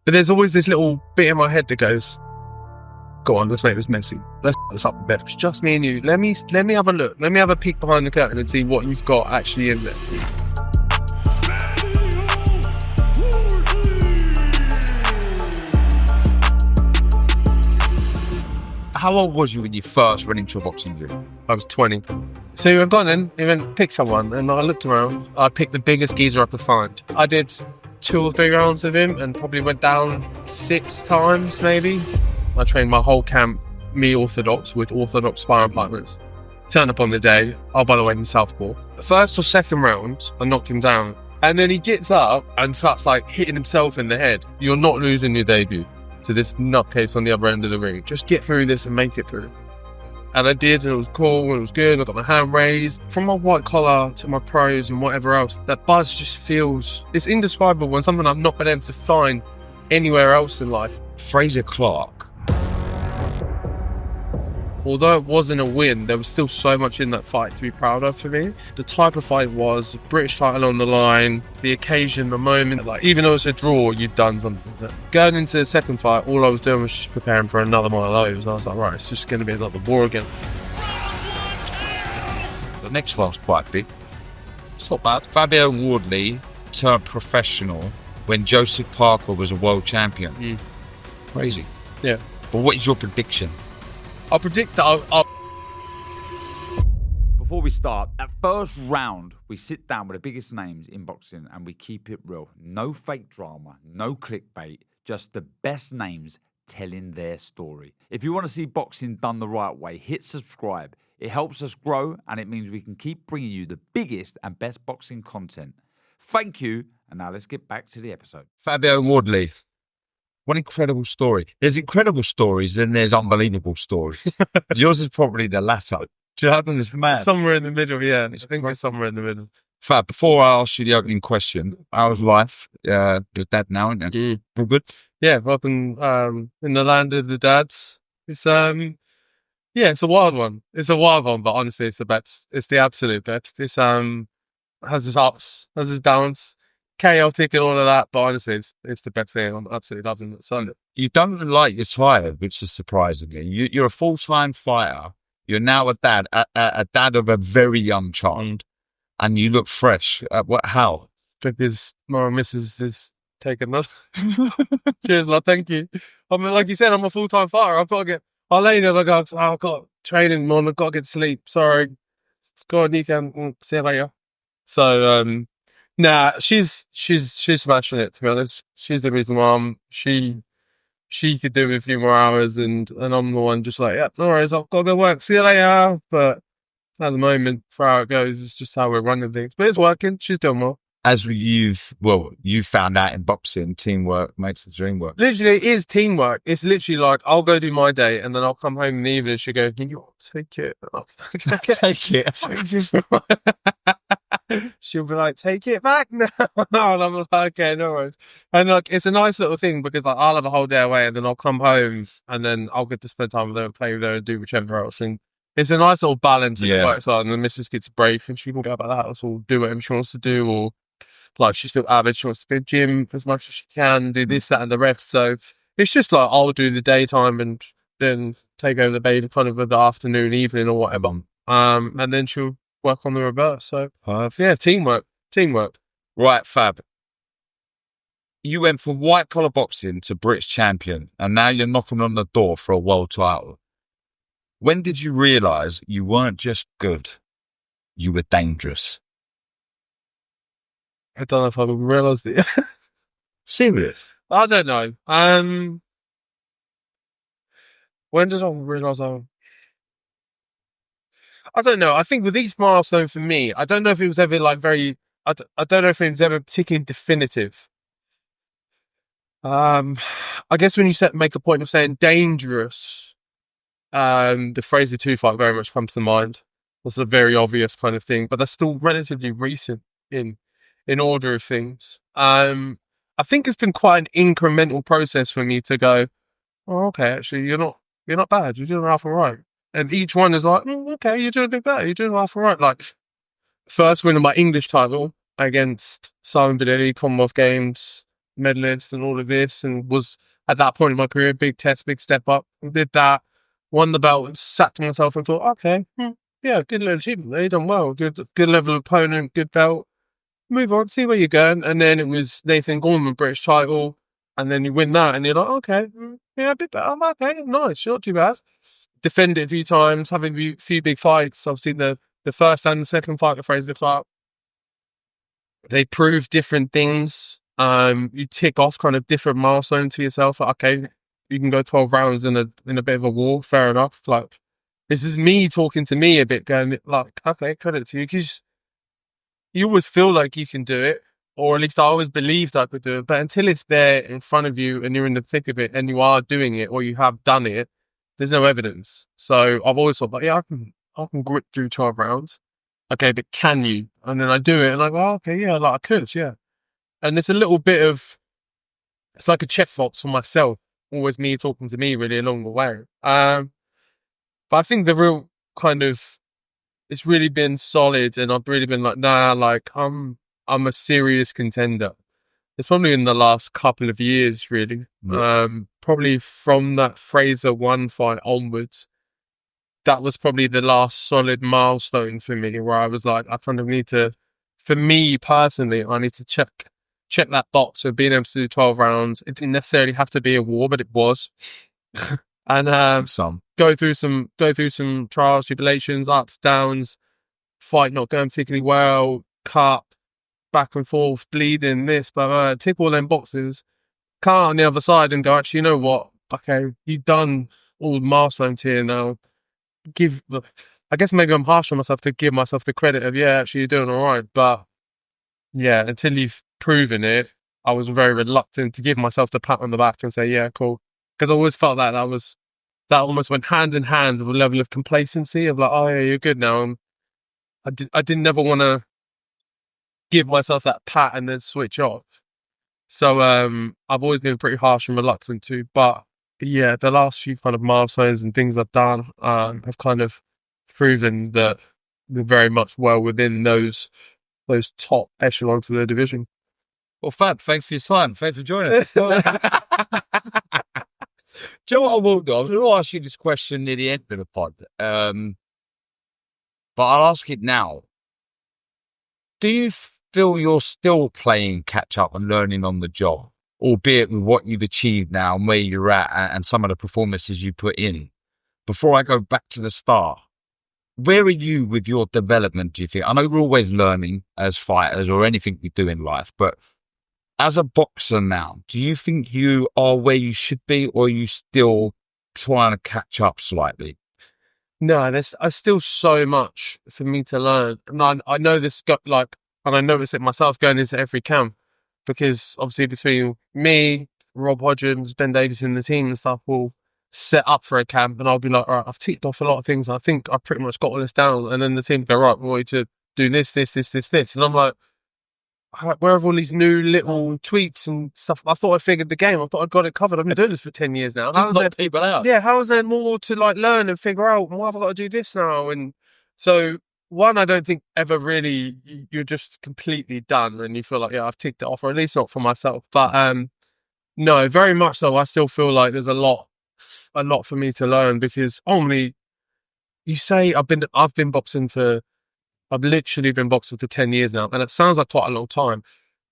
But there's always this little bit in my head that goes, go on, let's make this messy. Let's put this up in bed. It's just me and you. Let me have a look. Let me have a peek behind the curtain and see what you've got actually in there. How old was you when you first went into a boxing gym? I was 20. So I've gone in, even picked someone, and I looked around. I picked the biggest geezer I could find. I did 2 or 3 rounds of him and probably went down 6 times, maybe. I trained my whole camp, me orthodox, with orthodox sparring partners. Turn up on the day. Oh, by the way, in southpaw. The first or second round, I knocked him down. And then he gets up and starts like hitting himself in the head. You're not losing your debut to this nutcase on the other end of the ring. Just get through this and make it through. And I did, and it was cool, and it was good. I got my hand raised. From my white collar to my pros and whatever else, that buzz just feels, it's indescribable and something I've not been able to find anywhere else in life. Fraser Clark. Although it wasn't a win, there was still so much in that fight to be proud of for me. The type of fight was British title on the line, the occasion, the moment. Like, even though it's a draw, you've done something. Going into the second fight, all I was doing was just preparing for another one of those. I was like, right, it's just going to be another war again. The next one's quite big. It's not bad. Fabio Wardley turned professional when Usyk Parker was a world champion. Crazy. Yeah. But what is your prediction? I'll predict that I'll... Before we start, at first round, we sit down with the biggest names in boxing and we keep it real. No fake drama, no clickbait, just the best names telling their story. If you want to see boxing done the right way, hit subscribe. It helps us grow and it means we can keep bringing you the biggest and best boxing content. Thank you, and now let's get back to the episode. Fabio Wardley. What incredible story. There's incredible stories and there's unbelievable stories. Yours is probably the latter. Do you know what it's mad? Somewhere in the middle, yeah. I think it's somewhere in the middle. Fab, before I ask you the opening question, how's life? Your dad now, isn't it? All good? Yeah, up in the land of the dads. It's it's a wild one. It's a wild one, but honestly, it's the best. It's the absolute best. It's has its ups, has its downs. Chaotic and all of that, but honestly, it's the best thing. I'm absolutely loving it. So you don't look like you're tired, which is surprising me. You're a full-time fighter. You're now a dad, a dad of a very young child, and you look fresh. How? Because my missus is taking us. Cheers, love. Thank you. I mean, like you said, I'm a full-time fighter. I've got to get. I lay there and I go, I've got training on. I've got to get sleep. Sorry, go on, you can see you later. So nah, she's smashing it, to be honest. She's the reason why she could do with a few more hours and I'm the one just like, yeah, no worries, I've got to go work, see you later. But at the moment, for how it goes, it's just how we're running things. But it's working, she's doing well. As you found out in boxing, teamwork makes the dream work. Literally, it is teamwork. It's literally like, I'll go do my day and then I'll come home in the evening and she'll go, you take it. Take it. She'll be like, take it back now. And I'm like, okay, no worries. And like, it's a nice little thing because like, I'll have a whole day away and then I'll come home and then I'll get to spend time with her and play with her and do whichever else. And it's a nice little balance. And it works out. And the missus gets a break and she can go about the house or do whatever she wants to do. Or like, she's still avid. She wants to go to the gym as much as she can, do this, that, and the rest. So it's just like, I'll do the daytime and then take over the baby kind of in the afternoon, evening or whatever. And then she'll work on the reverse. So yeah, teamwork. Right, Fab. You went from white collar boxing to British champion, and now you're knocking on the door for a world title. When did you realise you weren't just good, you were dangerous? I don't know if I realised it. Serious? I don't know. When did I realise I don't know. I think with each milestone for me, I don't know if it was ever like very. I don't know if it was ever particularly definitive. I guess when you make a point of saying dangerous, the Fraser 2 fight very much comes to mind. That's a very obvious kind of thing, but that's still relatively recent in order of things. I think it's been quite an incremental process for me to go, oh, okay, actually, you're not bad. You're doing half all right. And each one is like, okay, you're doing a bit better. You're doing half all right. Like, first win of my English title against Simon Benelli, Commonwealth Games, medalist and all of this, and was at that point in my career, big test, big step up. Did that, won the belt, and sat to myself and thought, okay, yeah, good little achievement there. You done well. Good level of opponent, good belt. Move on, see where you're going. And then it was Nathan Gorman, British title. And then you win that, and you're like, okay, yeah, a bit better. I'm okay, nice, not too bad. Defend it a few times, having a few big fights. Obviously, the first and the second fight with Fraser Clark, they prove different things. You tick off kind of different milestones for yourself. Like, okay, you can go 12 rounds in a bit of a war. Fair enough. Like, this is me talking to me a bit, going like, okay, credit to you, because you always feel like you can do it, or at least I always believed I could do it. But until it's there in front of you and you're in the thick of it and you are doing it, or you have done it, there's no evidence. So I've always thought, like, yeah, I can grip through 12 rounds. Okay, but can you? And then I do it, and I go, oh, okay, yeah, like I could, yeah. And it's a little bit of, it's like a checkbox for myself. Always me talking to me really along the way. But I think the real kind of, it's really been solid, and I've really been like, nah, like I'm a serious contender. It's probably in the last couple of years, really. Yeah. Probably from that Fraser 1 fight onwards, that was probably the last solid milestone for me, where I was like, I kind of need to, for me personally, I need to check that box of being able to do 12 rounds. It didn't necessarily have to be a war, but it was. And go through some trials, tribulations, ups, downs, fight not going particularly well, cut, back and forth, bleeding, this, blah, blah, tick all them boxes, come out on the other side and go, actually, you know what? Okay, you've done all the milestones here now. I guess maybe I'm harsh on myself to give myself the credit of, yeah, actually, you're doing all right. But yeah, until you've proven it, I was very reluctant to give myself the pat on the back and say, yeah, cool. Because I always felt that almost went hand in hand with a level of complacency of like, oh yeah, you're good now. And I didn't never want to give myself that pat and then switch off. So I've always been pretty harsh and reluctant to. But yeah, the last few kind of milestones and things I've done have kind of proven that we're very much well within those top echelons of the division. Well, Fab, thanks for your time. Thanks for joining us. Do you know what I will do? I was going to ask you this question near the end of the pod, but I'll ask it now. Do you feel you're still playing catch up and learning on the job, albeit with what you've achieved now and where you're at and some of the performances you put in? Before I go back to the start, where are you with your development, do you think? I know we're always learning as fighters or anything we do in life, but as a boxer now, do you think you are where you should be, or are you still trying to catch up slightly? No, there's still so much for me to learn. And I know this, and I notice it myself going into every camp, because obviously between me, Rob Hodgins, Ben Davis in the team and stuff will set up for a camp, and I'll be like, all right, I've ticked off a lot of things. I think I pretty much got all this down. And then the team go, right, we want you to do this. And I'm like, where have all these new little tweets and stuff? I thought I figured the game. I thought I'd got it covered. I've been doing this for 10 years now. Just knock people out. Yeah, how is there more to like learn and figure out? Why have I got to do this now? And so, one, I don't think ever really you're just completely done and you feel like, yeah, I've ticked it off, or at least not for myself. But no, very much so. I still feel like there's a lot for me to learn, because only you say I've literally been boxing for 10 years now, and it sounds like quite a long time.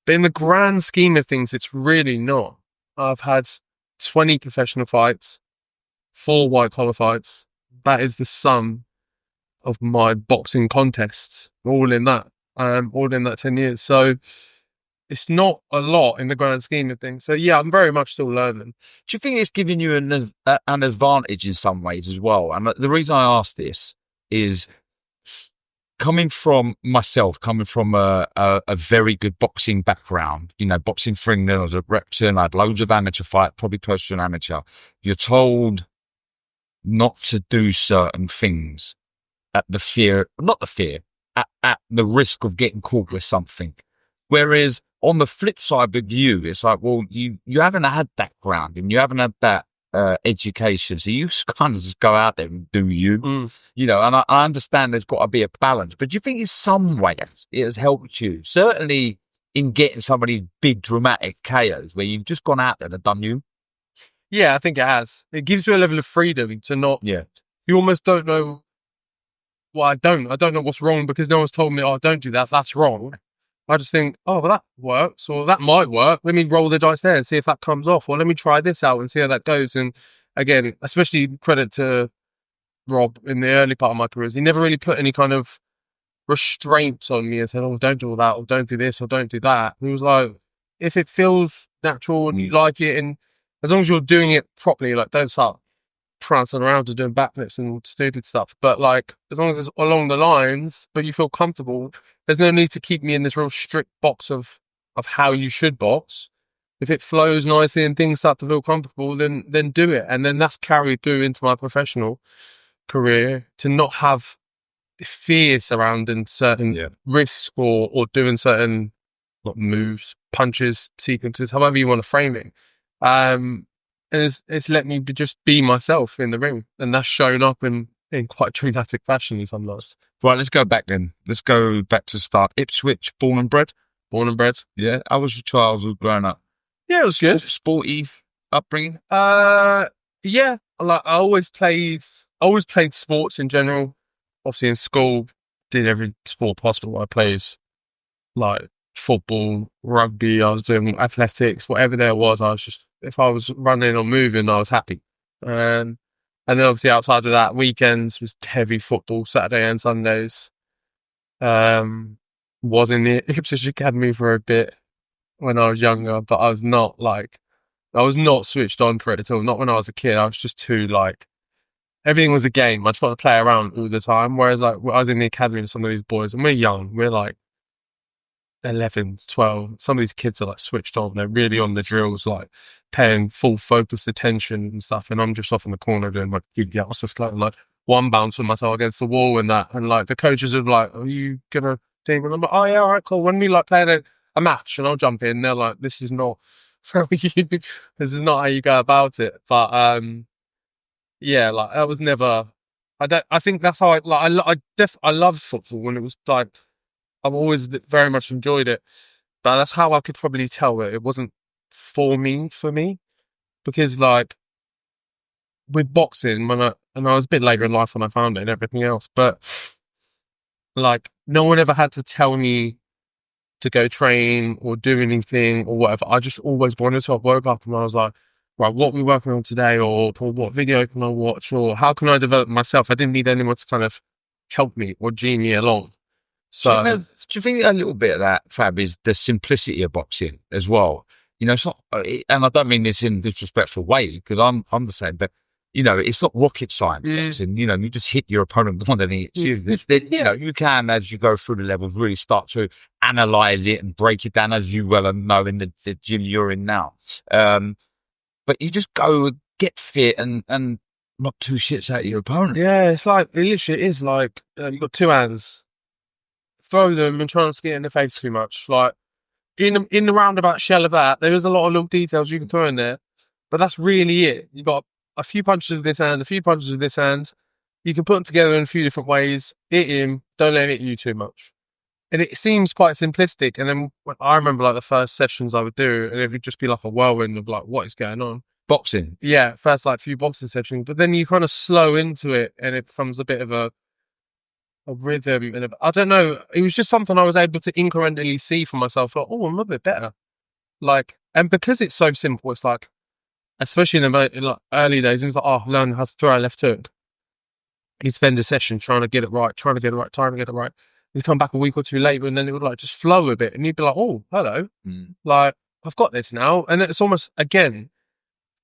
But in the grand scheme of things, it's really not. I've had 20 professional fights, 4 white-collar fights. That is the sum of my boxing contests, all in that 10 years. So it's not a lot in the grand scheme of things. So yeah, I'm very much still learning. Do you think it's giving you an advantage in some ways as well? And the reason I ask this is, coming from a very good boxing background, boxing for England, I was a rep and I had loads of amateur fights, probably close to an amateur. You're told not to do certain things at the risk of getting caught with something. Whereas on the flip side with you, it's like, well, you haven't had that grounding, you haven't had that education, so you kind of just go out there and do you. And I understand there's got to be a balance, but do you think in some ways it has helped you? Certainly in getting some of these big dramatic KOs where you've just gone out there and done you? Yeah, I think it has. It gives you a level of freedom to not. Yeah. You almost don't know. Well, I don't know what's wrong because no one's told me, oh, don't do that. That's wrong. I just think, oh, well, that works, or that might work. Let me roll the dice there and see if that comes off, or let me try this out and see how that goes. And again, especially credit to Rob in the early part of my career, he never really put any kind of restraints on me and said, oh, don't do all that, or don't do this, or don't do that. He was like, if it feels natural and you like it, and as long as you're doing it properly, like don't start prancing around and doing backflips and stupid stuff. But like, as long as it's along the lines, but you feel comfortable, there's no need to keep me in this real strict box of how you should box. If it flows nicely and things start to feel comfortable, then do it. And then that's carried through into my professional career, to not have fear surrounding certain risks or doing certain moves, punches, sequences, however you want to frame it. And it's let me just be myself in the ring, and that's shown up in quite dramatic fashion in some nights. Right, let's go back then. Let's go back to start. Ipswich, born and bred? Born and bred. Yeah. How was your childhood growing up? Yeah, it was good. Sporty upbringing? Yeah. Like I always played sports in general. Obviously in school, did every sport possible. I played like football, rugby, I was doing athletics, whatever there was, I was just, if I was running or moving, I was happy. And then obviously outside of that, weekends was heavy football, Saturday and Sundays. Was in the Ipswich Academy for a bit when I was younger, but I was not switched on for it at all. Not when I was a kid. I was just too everything was a game. I just wanted to play around all the time. Whereas like I was in the academy with some of these boys, and we're young. We're like 11, 12. Some of these kids are like switched on. They're really on the drills, like paying full focused attention and stuff. And I'm just off in the corner doing like like one bounce with myself against the wall and that. And like the coaches are like, "Are you gonna do?" And I'm like, "Oh yeah, all right, cool." When we like playing a match, and I'll jump in. They're like, "This is not for you. This is not how you go about it." But yeah, like I was never. I think that's how I loved football when it was like. I've always very much enjoyed it, but that's how I could probably tell that it wasn't for me, because like with boxing, and I was a bit later in life when I found it and everything else, but like no one ever had to tell me to go train or do anything or whatever. I just always wanted to. I woke up and I was like, right, what are we working on today, or what video can I watch, or how can I develop myself? I didn't need anyone to kind of help me or genie along. So, do you think a little bit of that, Fab, is the simplicity of boxing as well? You know, it's not, and I don't mean this in a disrespectful way, because I'm the same, but, you know, it's not rocket science. Boxing, you know, you just hit your opponent more than he hits you. You know, you can, as you go through the levels, really start to analyze it and break it down, as you well know in the gym you're in now. But you just go get fit and knock two shits out of your opponent. Yeah, it literally is like, you've got two hands. Throw them and try not to get in the face too much. Like in the roundabout shell of that, there is a lot of little details you can throw in there, but that's really it. You've got a few punches with this hand, a few punches with this hand. You can put them together in a few different ways. Hit him, don't let him hit you too much. And it seems quite simplistic. And then I remember like the first sessions I would do, and it would just be like a whirlwind of like, what is going on? Boxing. Yeah, first like few boxing sessions, but then you kind of slow into it, and it becomes a bit of a rhythm, and I don't know. It was just something I was able to incrementally see for myself. Like, oh, I'm a bit better. Like, and because it's so simple, it's like, especially in the early days, it was like, oh, learn how to throw a left hook. You spend a session trying to get it right. You come back a week or two later, and then it would like just flow a bit, and you'd be like, oh, hello, like I've got this now. And it's almost again,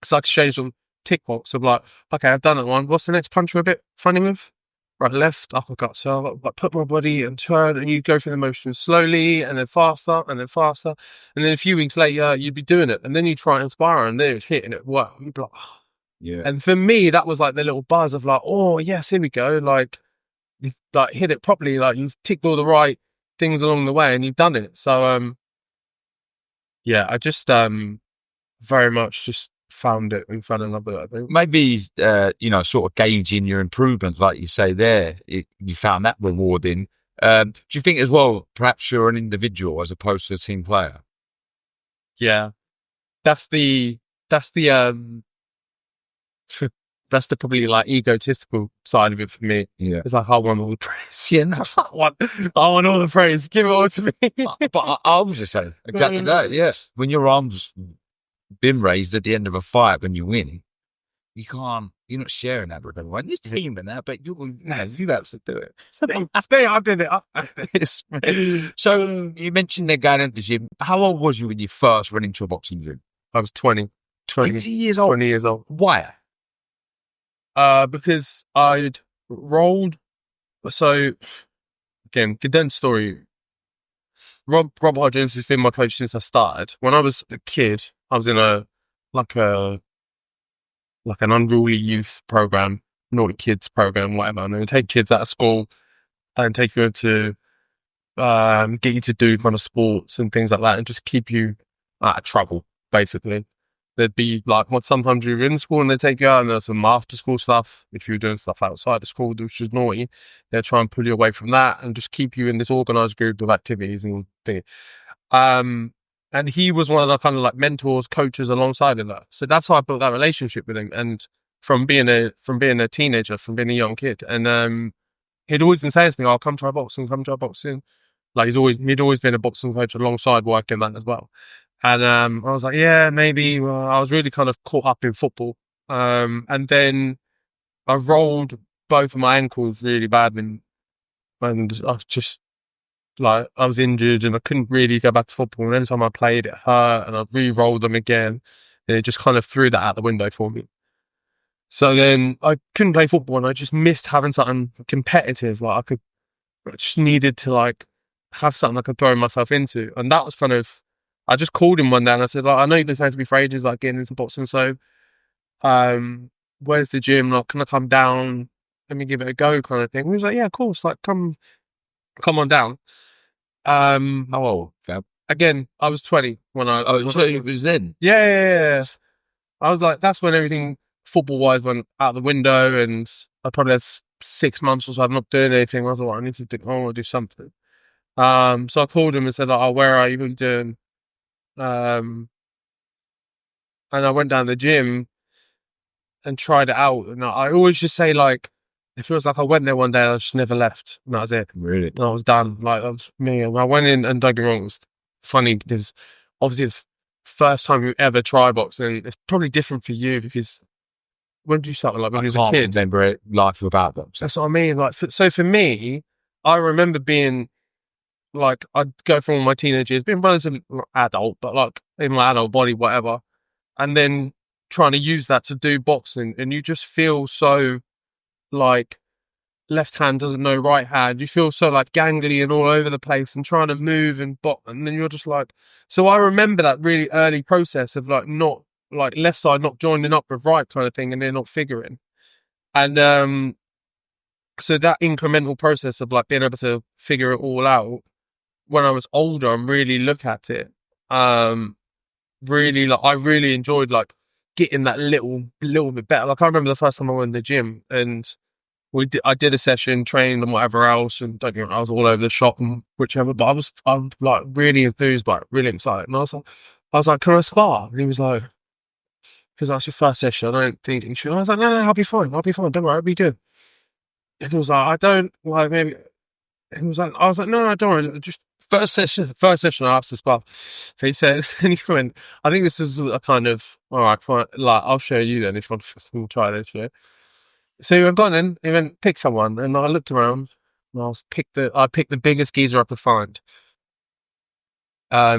it's like a change on tick box of like, okay, I've done that one. What's the next punch we're a bit funny with? Right, left, uppercut. So I like, put my body and turn, and you go through the motion slowly and then faster and then faster. And then a few weeks later, you'd be doing it. And then you try and inspire, and then it's hitting it well. You'd be like, oh. Yeah. And for me, that was like the little buzz of like, oh, yes, here we go. Like, you've like hit it properly. Like, you've ticked all the right things along the way, and you've done it. So, yeah, I just very much just found it and fell in love with it, I think. Maybe, you know, sort of gauging your improvements, like you say there, you found that rewarding. Do you think as well, perhaps you're an individual as opposed to a team player? Yeah, that's the that's the probably like egotistical side of it for me. Yeah. It's like I want all the praise. Yeah, no, I want all the praise. Give it all to me. But I was just saying exactly that. Yes, when your arms been raised at the end of a fight when you win, you're not sharing that with everyone. You're teaming that, but you got to do it. That's me. I did it. So you mentioned they're going into the gym. How old was you when you first went into a boxing gym? I was 20 years old. 20 years old. Why? Because I'd rolled. So again, condensed story. Rob Hodgins has been my coach since I started. When I was a kid, I was in like an unruly youth program, naughty kids program, whatever. And they would take kids out of school and take you to get you to do kind of sports and things like that, and just keep you out of trouble, basically. There'd be like sometimes you were in school and they'd take you out, and there's some after school stuff. If you were doing stuff outside of school, which is naughty, they'd try and pull you away from that and just keep you in this organised group of activities and things. And he was one of the kind of like mentors, coaches alongside of that. So that's how I built that relationship with him. And from being a teenager, from being a young kid, and he'd always been saying to me, "Oh, come try boxing, come try boxing." Like he'd always been a boxing coach alongside working that as well. And I was like, yeah, maybe. Well, I was really kind of caught up in football. And then I rolled both of my ankles really badly, and I was just like, I was injured and I couldn't really go back to football. And every time I played, it hurt, and I re-rolled them again, and it just kind of threw that out the window for me. So then I couldn't play football, and I just missed having something competitive. Like I just needed to like have something I could throw myself into, and that was kind of. I just called him one day and I said, like, I know you've been saying to me for ages, like getting into boxing. So, where's the gym? Like, can I come down? Let me give it a go, kind of thing. And he was like, yeah, of course. Like, come on down. How old, Fab? Again, I was 20 when I. So it was then. Yeah. I was like, that's when everything football-wise went out the window, and I probably had 6 months or so. I'm not doing anything. I was like, I want to do something. So I called him and said, like, oh, where are you? What are you doing? And I went down to the gym and tried it out. And I always just say, like, it feels like I went there one day and I just never left. And that was it. Really? And I was done. Like, that was me. And I went in, and don't get me wrong, it was funny because obviously the first time you ever try boxing, it's probably different for you because when did you start? Like when you was a kid? Remember it, life without boxing. That's what I mean. Like, so for me, I remember being like, I'd go through all my teenage years, being relatively adult, but like in my adult body, whatever. And then trying to use that to do boxing. And you just feel so like left hand doesn't know right hand. You feel so like gangly and all over the place and trying to move and box. And then you're just like, so I remember that really early process of like not like left side, not joining up with right kind of thing, and then not figuring. And so that incremental process of like being able to figure it all out when I was older and really look at it, really like I really enjoyed like getting that little bit better. Like I remember the first time I went in the gym and I did a session, trained and whatever else, and don't get me wrong, I was all over the shop and whichever, but I'm like really enthused by it, really excited. And I was like, can I spar? And he was like, because that's your first session, I don't think you should. I was like, no, I'll be fine, don't worry, I'll be good. And he was like, I don't like maybe. And he was like, I was like, no, don't worry, just first session I asked to spar. He said, and he went, I think this is a kind of, all right, fine, like, I'll show you then if you want to try this, yeah. So he went, go on then, he went, pick someone, and I looked around, and I picked the biggest geezer I could find.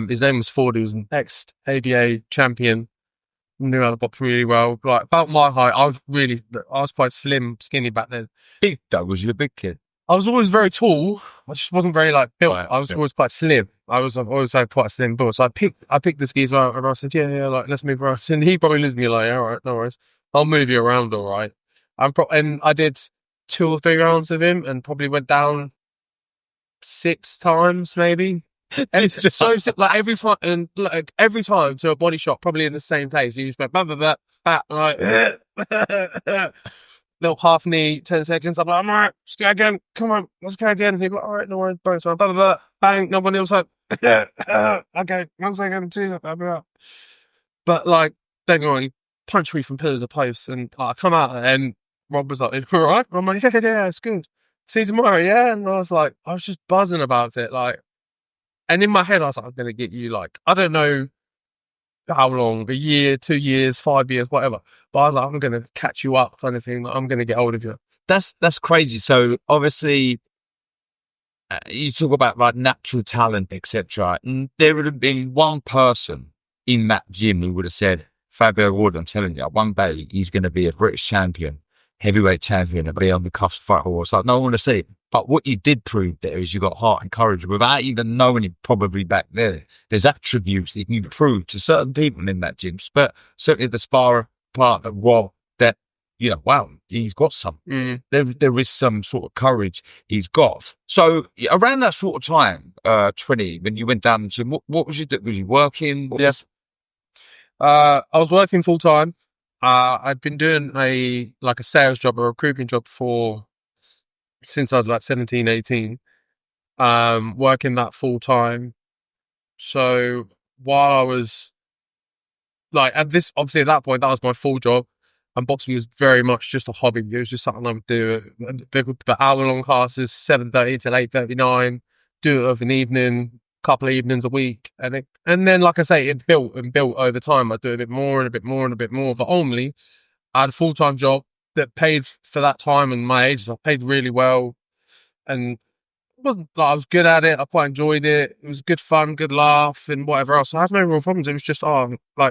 His name was Ford, he was an ex-ABA champion, knew how to box really well, like, about my height, I was quite skinny back then. Big Doug, was you a big kid? I was always very tall. I just wasn't very like built. Right, I was always quite slim. I've always had quite a slim build. So I picked this geezer out and I said, yeah, like let's move around. And he probably looks at me like, all right, no worries. I'll move you around, all right. And I did 2 or 3 rounds of him and probably went down 6 times maybe. And just so like every time to a body shot, probably in the same place. You just went bah, bah, bah, bah, like little half knee, 10 seconds. I'm like, I'm all right, let's go again. Come on, let's go again. He's like, all right, no worries, bang, blah, blah, blah. Bang, no one else like, okay, 1 second, 2 seconds, I'll be up. But like, don't get me wrong, he punched me from pillar to post, and I come out and Rob was like, all right? I'm like, yeah, it's good. See you tomorrow, yeah? And I was just buzzing about it, like, and in my head, I was like, I'm going to get you, like, I don't know how long, a year, 2 years, 5 years, whatever. But I was like, I'm going to catch you up kind of thing. Like, I'm going to get hold of you. That's crazy. So obviously, you talk about like natural talent, etc. And there would have been one person in that gym who would have said, Fabio Wardley, I'm telling you, one day he's going to be a British champion, heavyweight champion, and be on the cuffs fight horse. Like, no one to see it. But what you did prove there is you got heart and courage without even knowing it probably back there. There's attributes that you prove to certain people in that gym, but certainly the sparring partner, Rob, that, you know, wow, he's got some. There is some sort of courage he's got. So around that sort of time, 20, when you went down the gym, what was you doing? Was you working? I was working full time. I'd been doing a sales job, a recruitment job since I was about 17, 18, working that full time. So while I was like, obviously at that point, that was my full job, and boxing was very much just a hobby. It was just something I would do. The hour-long classes, 7:30 till 8:39, do it of an evening, couple of evenings a week. And then, like I say, it built and built over time. I'd do a bit more and a bit more and a bit more. But only I had a full-time job that paid for that time and my age. I paid really well, and it wasn't like I was good at it. I quite enjoyed it. It was good fun, good laugh, and whatever else. So I had no real problems. It was just,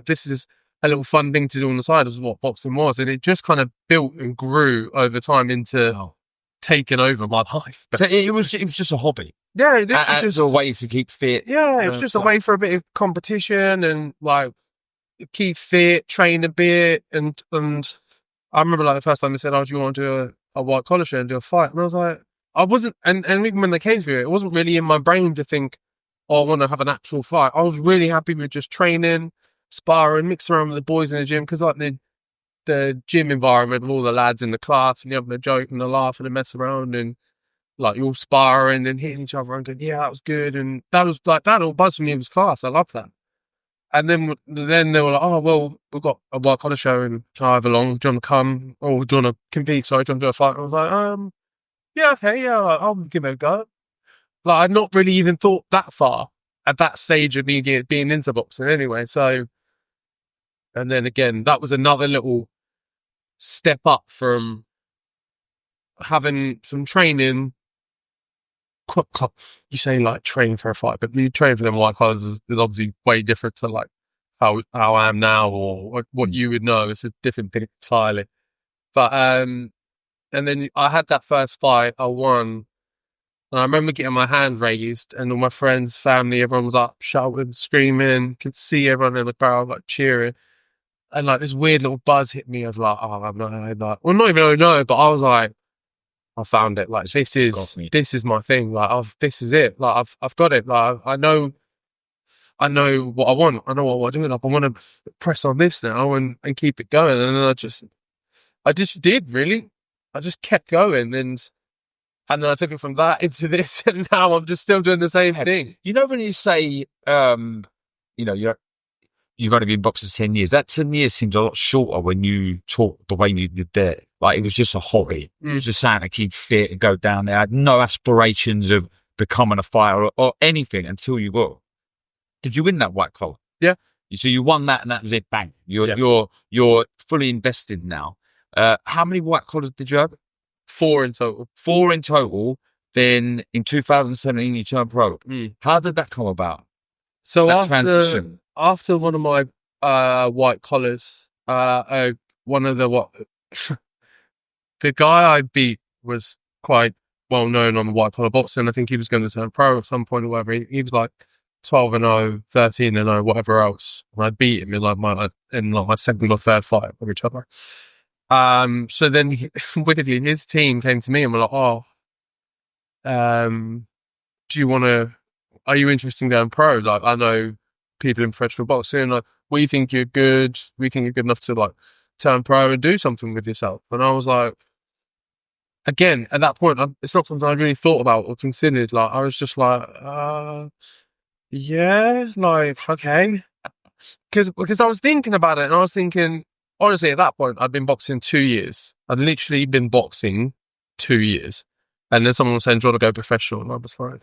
this is a little fun thing to do on the side. This is what boxing was, and it just kind of built and grew over time into taking over my life. So it was just a hobby. Yeah, it was just a way to keep fit. Yeah, it was just a way for a bit of competition and like keep fit, train a bit, and I remember like the first time they said, "Oh, do you want to do a white collar show and do a fight?" And I was like, I wasn't, and even when they came to me, it wasn't really in my brain to think, "Oh, I want to have an actual fight." I was really happy with just training, sparring, mixing around with the boys in the gym, because like the gym environment with all the lads in the class, and you're having a joke and a laugh and a mess around, and like you're all sparring and hitting each other and going, "Yeah, that was good," and that was like that all buzz for me was class. I love that. And then they were like, "Oh, well, we've got a white collar show in however long. Do you want to come? Or do you want to compete? Sorry, do you want to do a fight?" And I was like, yeah, okay, yeah, I'll give it a go. Like, I'd not really even thought that far at that stage of me being into boxing anyway. So, and then again, that was another little step up from having some training. You say like train for a fight, but you train for them white collars is obviously way different to like how I am now, or what you would know. It's a different thing entirely. But and then I had that first fight, I won, and I remember getting my hand raised, and all my friends, family, everyone was up shouting, screaming. Could see everyone in the crowd like cheering, and like this weird little buzz hit me of like, oh, I'm not like, well, not even know, but I was like, I found it. Like, this is my thing. Like, this is it. Like, I've got it. Like, I know what I want. I know what I want to do. Like, I want to press on this now and keep it going. And then I just did, really. I just kept going, and then I took it from that into this, and now I'm just still doing the same thing. You know, when you say, you know, you've only been boxing 10 years, that 10 years seems a lot shorter when you talk the way you did there. Like, it was just a hobby. It was just something to keep fit and go down there. I had no aspirations of becoming a fighter or anything until you were. Did you win that white collar? Yeah. So you won that, and that was it. Bang. You're fully invested now. How many white collars did you have? 4 in total. 4 in total. Then in 2017, you turned pro. How did that come about? So transition? After one of my white collars, one of the guy I beat was quite well known on the white collar boxing. I think he was going to turn pro at some point or whatever. He was like 12-0, 13-0, whatever else. And I beat him in my second or third fight with each other. So then weirdly, his team came to me and were like, "Oh, are you interested in going pro? Like, I know people in professional boxing, like, we think you're good. We think you're good enough to like turn pro and do something with yourself." And I was like, again, at that point, it's not something I really thought about or considered. Like, I was just like, yeah, like, okay. Because I was thinking about it, and I was thinking, honestly, at that point, I'd been boxing 2 years. I'd literally been boxing 2 years. And then someone was saying, do you want to go professional? And I was like,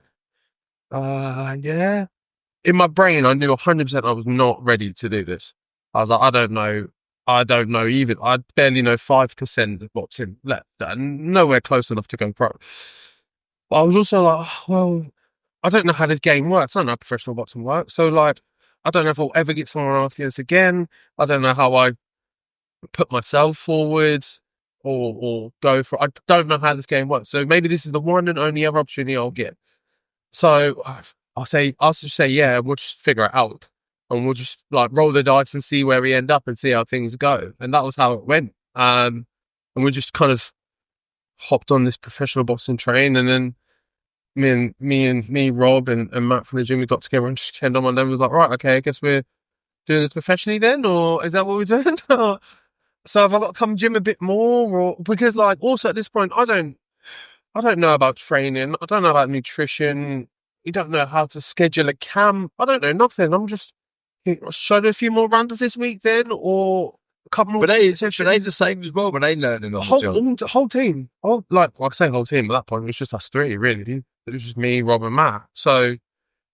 yeah. In my brain, I knew 100% I was not ready to do this. I was like, I don't know even. I barely know 5% of boxing left. And nowhere close enough to go pro. But I was also like, well, I don't know how this game works. I don't know how professional boxing works. So, like, I don't know if I'll ever get someone asking this again. I don't know how I put myself forward or go for. I don't know how this game works. So maybe this is the one and only other opportunity I'll get. So I'll just say, yeah, we'll just figure it out. And we'll just like roll the dice and see where we end up and see how things go. And that was how it went. And we just kind of hopped on this professional boxing train, and then me, Rob, and Matt from the gym, we got together and just turned on one day and was like, right, okay, I guess we're doing this professionally then, or is that what we're doing? So have I got to come gym a bit more, or because like also at this point I don't know about training, I don't know about nutrition, you don't know how to schedule a camp, I don't know nothing. I'm just should I do a few more runs this week then, or a couple more? But they the same as well. But they learning on the job. Whole team. Like I say, whole team. At that point, it was just us three. Really, it was just me, Rob, and Matt. So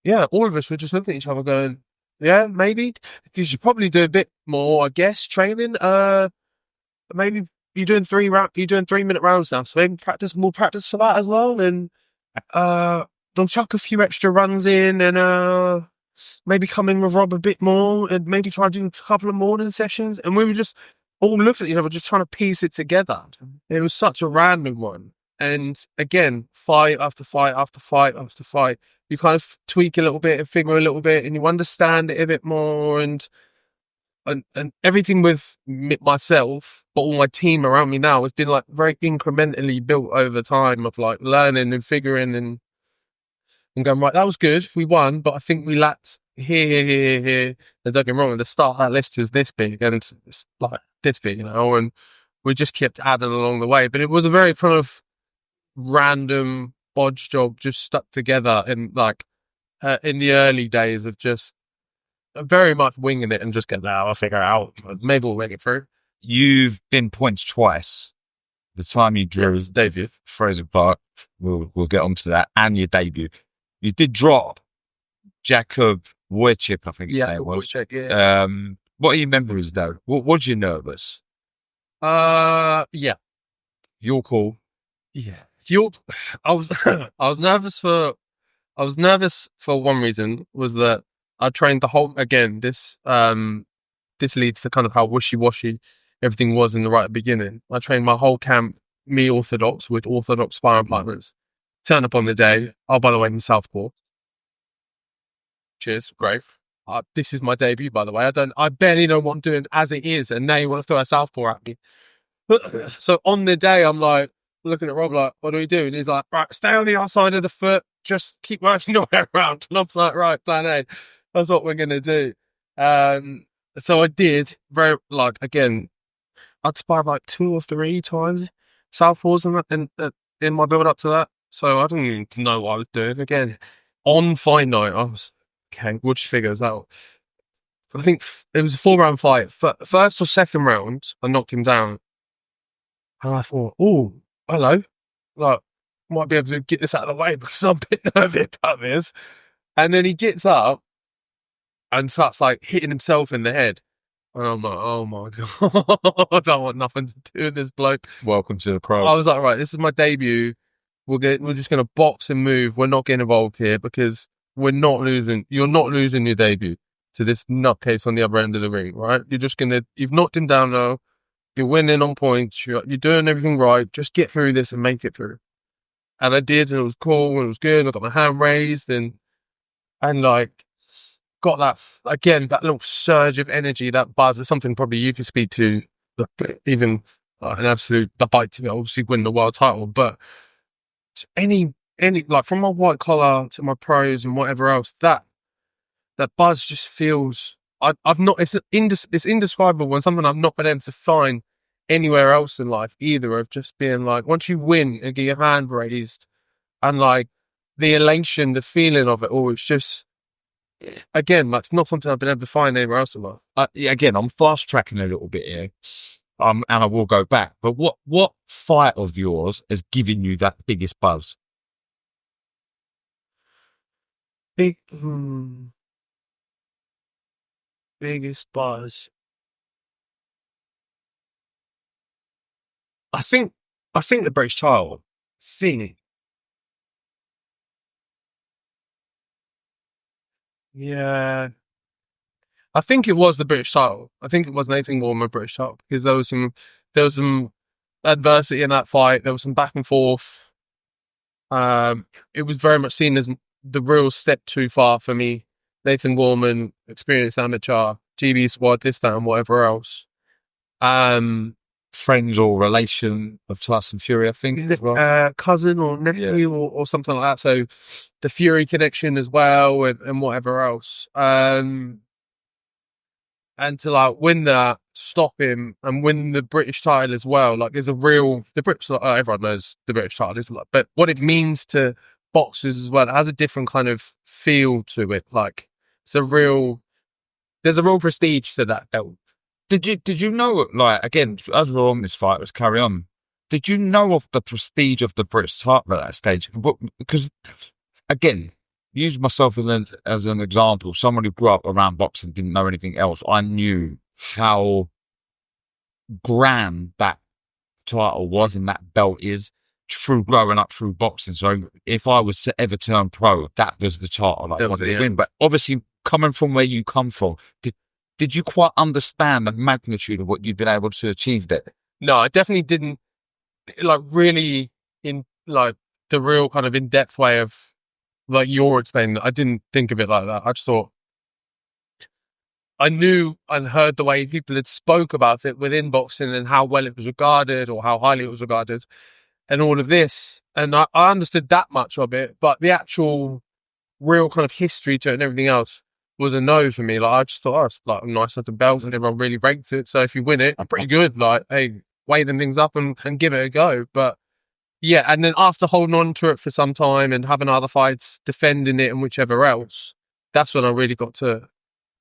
yeah, all of us were just looking at each other, going, "Yeah, maybe you should probably do a bit more. I guess training. Maybe you're doing 3-minute rounds now, so maybe more practice for that as well, and they'll chuck a few extra runs in, and maybe come in with Rob a bit more, and maybe try to do a couple of morning sessions." And we were just all looking at each other, just trying to piece it together. It was such a random one. And again, fight after fight after fight after fight, you kind of tweak a little bit and figure a little bit, and you understand it a bit more, and everything with myself, but all my team around me now has been like very incrementally built over time of like learning and figuring and going, right, that was good, we won, but I think we lacked here. And don't get me wrong, at the start that list was this big, and it's like this big, and we just kept adding along the way. But it was a very kind of random bodge job, just stuck together in like in the early days of just very much winging it and just getting, I'll figure it out. Maybe we'll make it through. You've been points twice. The time you drew his debut, Fraser Clark, we'll get onto that, and your debut. You did drop Jacob Wojcik, I think his name was. Wojcik, yeah. What are your memories though? Was you nervous? Yeah. You're cool. Yeah. I was nervous for one reason, was that I trained the whole, again, this leads to kind of how wishy-washy everything was in the right beginning. I trained my whole camp, me orthodox, with orthodox sparring partners. Turn up on the day. Oh, by the way, in Southpaw. Cheers, great. This is my debut, by the way. I barely know what I'm doing as it is, and now you want to throw a Southpaw at me. So on the day, I'm like, looking at Rob like, what do we do? And he's like, right, stay on the outside of the foot, just keep working your way around. And I'm like, right, plan A. That's what we're going to do. So I did, very, like, again, I'd spar like 2 or 3 times Southpaws in my build up to that. So I didn't even know what I was doing. Again, on fight night, I was, okay, we'll just figure this out. I think it was a 4-round fight. First or second round, I knocked him down. And I thought, oh, hello. Like, might be able to get this out of the way because I'm a bit nervous about this. And then he gets up and starts like hitting himself in the head. And I'm like, oh my God, I don't want nothing to do with this bloke. Welcome to the crowd. I was like, right, this is my debut. We're just going to box and move. We're not getting involved here because we're not losing. You're not losing your debut to this nutcase on the other end of the ring, right? You've knocked him down now. You're winning on points. You're doing everything right. Just get through this and make it through. And I did, and it was cool, and it was good. I got my hand raised, and like, got that, again, that little surge of energy, that buzz. It's something probably you can speak to, even an absolute bite to obviously win the world title. But any like, from my white collar to my pros and whatever else, that buzz just feels, it's indescribable, and something I've not been able to find anywhere else in life either, of just being like, once you win and get your hand raised and like the elation, the feeling of it all, it's just, again, like it's not something I've been able to find anywhere else in life. Yeah, again, I'm fast tracking a little bit here, and I will go back. But what fight of yours has given you that biggest buzz? Biggest buzz. I think the British title thing. Yeah. I think it was the British title. I think it was Nathan Gorman British title, because there was some adversity in that fight. There was some back and forth. It was very much seen as the real step too far for me. Nathan Gorman, experienced amateur, GB squad, this, that, and whatever else. Friends or relation of Tyson Fury, I think. Cousin or nephew or something like that. So the Fury connection as well, and whatever else. And to like win that, stop him, and win the British title as well. Like there's the British, everyone knows the British title is like, but what it means to boxers as well, it has a different kind of feel to it. Like there's a real prestige to that belt. Did you know, like, again, as we're on this fight, let's carry on. Did you know of the prestige of the British title at that stage? Because, again, use myself as an example. Someone who grew up around boxing, didn't know anything else. I knew how grand that title was and that belt is through growing up through boxing. So if I was to ever turn pro, that was the title I wanted to win. But obviously, coming from where you come from, did you quite understand the magnitude of what you'd been able to achieve there? No, I definitely didn't, like, really, in like the real kind of in-depth way of like you're explaining. I didn't think of it like that. I just thought, I knew and heard the way people had spoke about it within boxing and how well it was regarded or how highly it was regarded and all of this. And I understood that much of it, but the actual real kind of history to it and everything else was a no for me. Like I just thought, oh, it's like a nice little belt and everyone really ranked it. So if you win it, I'm pretty good. Like, hey, weigh them things up and give it a go. But yeah, and then after holding on to it for some time and having other fights, defending it and whichever else, that's when I really got to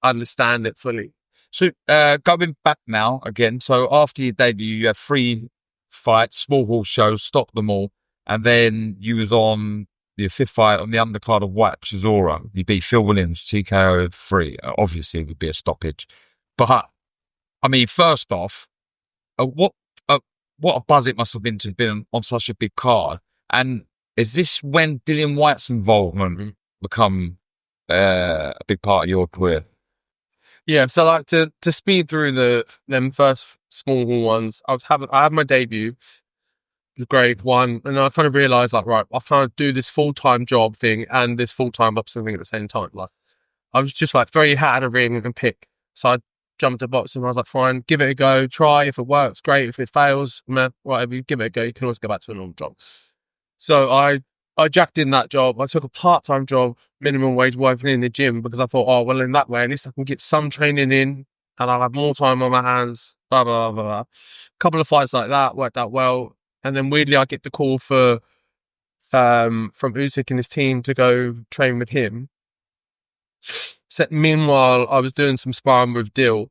understand it fully. So going back now again, so after your debut, you had 3 fights, small hall shows, stopped them all, and then you was on your 5th fight on the undercard of White Chisora. You beat Phil Williams, TKO 3. Obviously, it would be a stoppage. But, I mean, first off, what a buzz it must have been to have been on such a big card. And is this when Dillian White's involvement become a big part of your career? Yeah, so like to speed through them first small hall ones, I had my debut. Was great one, and I kind of realised, like, right, I can't do this full-time job thing and this full-time boxing thing at the same time. Like, I was just like, throw your hat in a ring and pick. So I jumped to boxing and I was like, fine, give it a go, try. If it works, great. If it fails, man, whatever, you give it a go, you can always go back to a normal job. So I jacked in that job. I took a part-time job, minimum wage, working in the gym, because I thought, oh, well, in that way, at least I can get some training in and I'll have more time on my hands, blah, blah, blah, blah. A couple of fights like that worked out well. And then weirdly, I get the call from Usyk and his team to go train with him. So, meanwhile, I was doing some sparring with Dill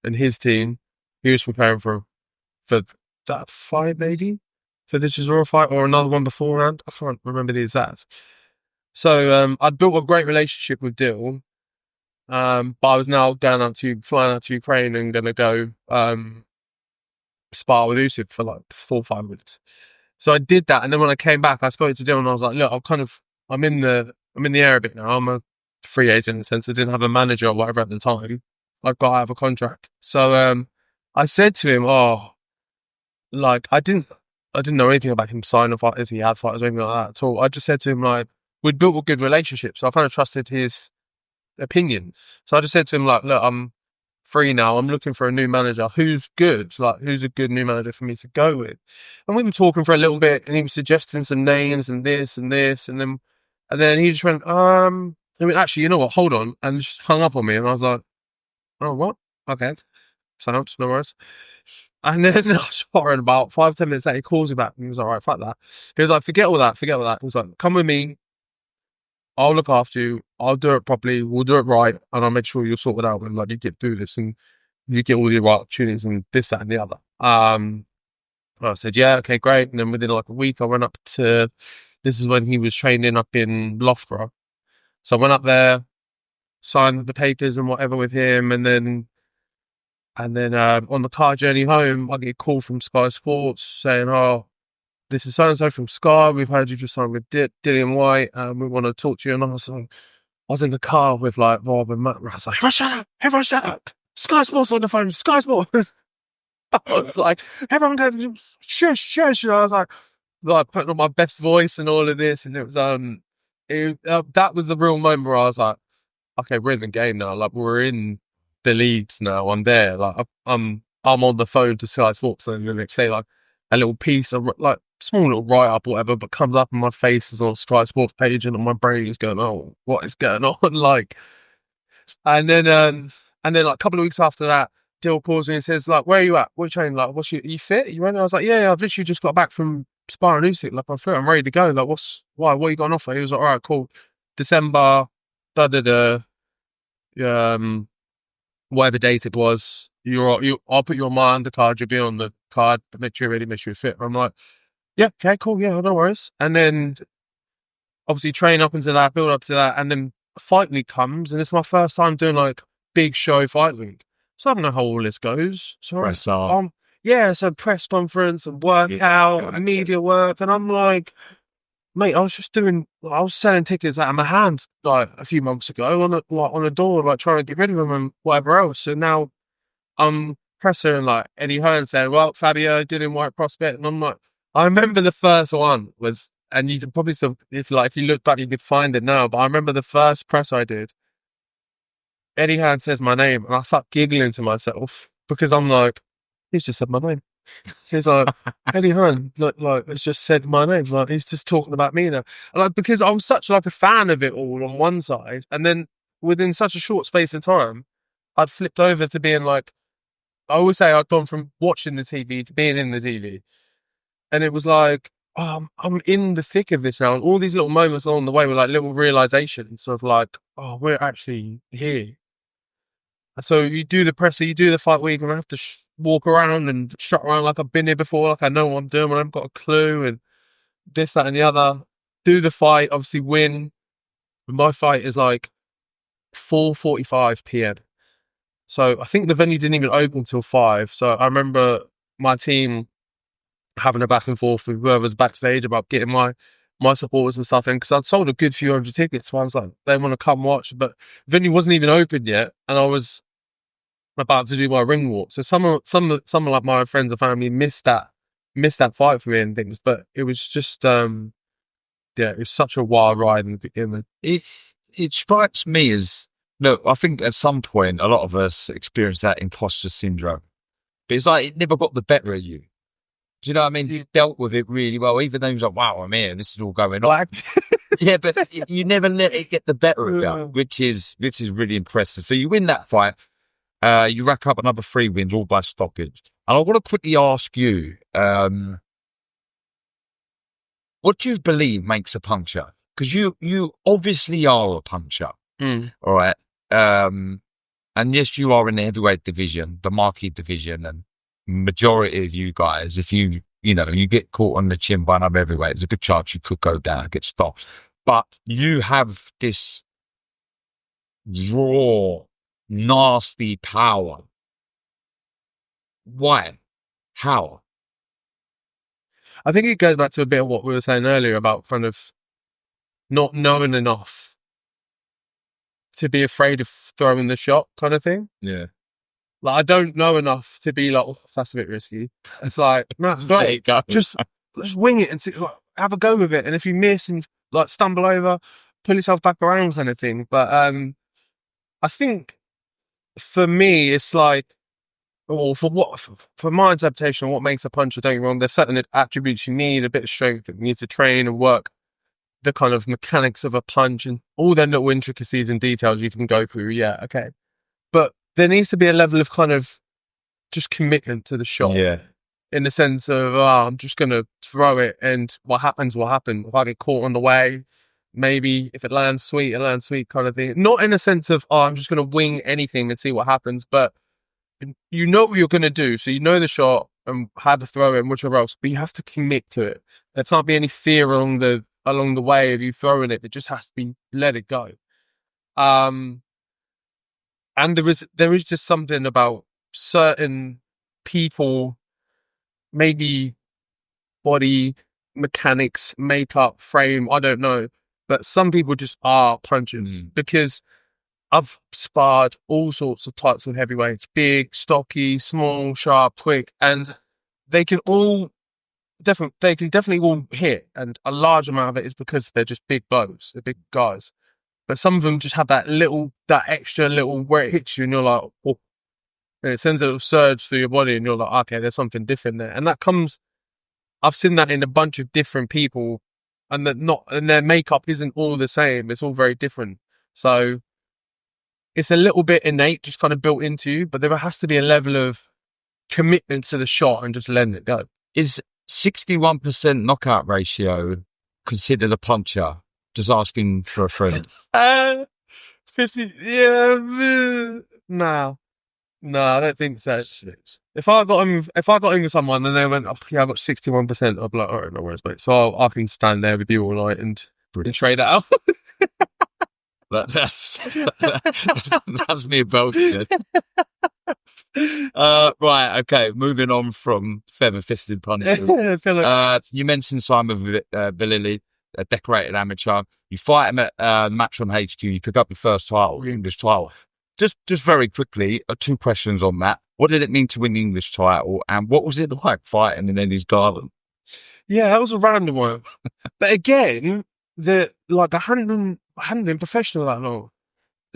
and his team. He was preparing for that fight, maybe for the Chisora fight or another one beforehand. I can't remember the exact. So I'd built a great relationship with Dill, but I was now flying out to Ukraine and going to go spar with Usyk for like 4 or 5 minutes. So I did that, and then when I came back, I spoke to Dylan and I was like, look, I'm in the air a bit now. I'm a free agent in the sense I didn't have a manager or whatever at the time. I've got to have a contract. So I said to him, like I didn't know anything about him signing fighters, he had fighters or anything like that at all. I just said to him, like, we'd built a good relationship, so I kind of trusted his opinion. So I just said to him, like, look, I'm free now. I'm looking for a new manager. Who's good? Like, who's a good new manager for me to go with? And we were talking for a little bit, and he was suggesting some names and this and this, and then he just went, actually, you know what? Hold on, and just hung up on me. And I was like, oh, what? Okay, sounds no worries. And then I was sparring about 5-10 minutes later. He calls me back and he was like, all right, fuck that. He was like, forget all that. He was like, come with me. I'll look after you. I'll do it properly. We'll do it right. And I'll make sure you're sorted out and like you get through this and you get all your right opportunities and this, that, and the other. And I said, yeah, okay, great. And then within like a week, I went up to, this is when he was training up in Loughborough. So I went up there, signed the papers and whatever with him. And then on the car journey home, I get a call from Sky Sports saying, oh, this is so-and-so from Sky. We've heard you just signed with Dillian White. We want to talk to you. And I was in the car with like Rob and Matt. I was like, everyone shut up. Sky Sports on the phone. Sky Sports. I was like, everyone go, shush. And I was like putting on my best voice and all of this. And it was, that was the real moment where I was like, okay, we're in the game now. Like we're in the leagues now. I'm there. Like I'm on the phone to Sky Sports and the next day, like a little piece of like small little write-up or whatever, but comes up and my face is on Sky Sports page and my brain is going, oh, what is going on? Like, and then like a couple of weeks after that, Dill calls me and says, like, where are you at? What are you training? Like, are you fit? You ready? I was like, yeah, I've literally just got back from sparring Usyk. Like, I'm fit. I'm ready to go. Like, what you got on offer? He was like, all right, cool. December, whatever date it was, I'll put you on my undercard. You'll be on the card. But make sure you're ready. Make sure you're fit. I'm like, yeah, okay, cool. Yeah, no worries. And then obviously train up into that, build up to that, and then fight week comes, and it's my first time doing like big show fight week. So I don't know how all this goes. So so press conference and workout and media work, and I'm like, mate, I was selling tickets out of my hands like a few months ago on a door, like trying to get rid of them and whatever else. And now I'm presser and like Eddie Hearn saying, well, Fabio did in White Prospect, and I'm like, I remember the first one was, and you could probably still, if you look back, you could find it now. But I remember the first press I did. Eddie Hearn says my name, and I start giggling to myself because I'm like, he's just said my name. He's like, Eddie Hearn, like has just said my name. Like he's just talking about me now. Like because I was such like a fan of it all on one side, and then within such a short space of time, I'd flipped over to being like, I always say I'd gone from watching the TV to being in the TV, and it was like, oh, I'm in the thick of this now. And all these little moments along the way were like little realizations of like, oh, we're actually here. So you do the presser, you do the fight week, and I have to walk around and shut around like I've been here before, like I know what I'm doing, but I haven't got a clue, and this, that, and the other. Do the fight, obviously win. My fight is like 4:45 p.m. So I think the venue didn't even open until 5. So I remember my team having a back and forth with whoever's backstage about getting my supporters and stuff in, because I'd sold a good few hundred tickets. So I was like, they want to come watch, but the venue wasn't even open yet, and I was about to do my ring walk. So some of like my friends and family missed that fight for me and things, but it was just it was such a wild ride in the beginning. It strikes me as, look, I think at some point a lot of us experience that imposter syndrome, but it's like it never got the better of you. Do you know what I mean? You dealt with it really well, even though you was like, wow, I'm here, this is all going on. Yeah, but you never let it get the better of you, which is really impressive. So you win that fight, you rack up another 3 wins, all by stoppage. And I want to quickly ask you, what do you believe makes a puncher? Because you obviously are a puncher, all right? And yes, you are in the heavyweight division, the marquee division, and majority of you guys, if you get caught on the chin by another heavyweight, there's a good chance you could go down and get stopped. But you have this raw, nasty power. Why? How? I think it goes back to a bit of what we were saying earlier about kind of not knowing enough to be afraid of throwing the shot kind of thing. Yeah. Like, I don't know enough to be like, oh, that's a bit risky. It's like, no, just wing it and see, like, have a go with it. And if you miss and like stumble over, pull yourself back around kind of thing. But I think for me, it's like, or for my interpretation of what makes a puncher, don't get me wrong, there's certain attributes you need, a bit of strength that you need to train and work the kind of mechanics of a punch and all their little intricacies and details you can go through. Yeah, okay. But there needs to be a level of kind of just commitment to the shot. Yeah. In the sense of, I'm just going to throw it and what happens will happen. If I get caught on the way, maybe if it lands sweet, it lands sweet kind of thing. Not in a sense of, I'm just going to wing anything and see what happens, but you know what you're going to do. So you know the shot and how to throw it and whichever else, but you have to commit to it. There can't be any fear along the way of you throwing it. It just has to be, let it go. And there is just something about certain people, maybe body mechanics, makeup, frame, I don't know. But some people just are punchers because I've sparred all sorts of types of heavyweights, big, stocky, small, sharp, quick, and they can definitely all hit. And a large amount of it is because they're just big blows, they're big guys. But some of them just have that extra little where it hits you and you're like, oh, and it sends a little surge through your body and you're like, okay, there's something different there. And I've seen that in a bunch of different people, and their makeup isn't all the same. It's all very different. So it's a little bit innate, just kind of built into you, but there has to be a level of commitment to the shot and just letting it go. Is 61% knockout ratio considered a puncher? Just asking for a friend. 50, yeah, no, I don't think so. If I got him with someone and they went, oh, yeah, I got 61%, I'd be like, all right, no worries, mate. So I can stand there with you all night and trade it out. That's me bullshit. Right, okay. Moving on from feather-fisted punches. You mentioned Simon Vallily, a decorated amateur. You fight him at match on HQ. You pick up your first title, your English title. Just very quickly, 2 questions on that. What did it mean to win the English title, and what was it like fighting in Eddie's Garden? Yeah, that was a random one. But again, I hadn't been professional that long.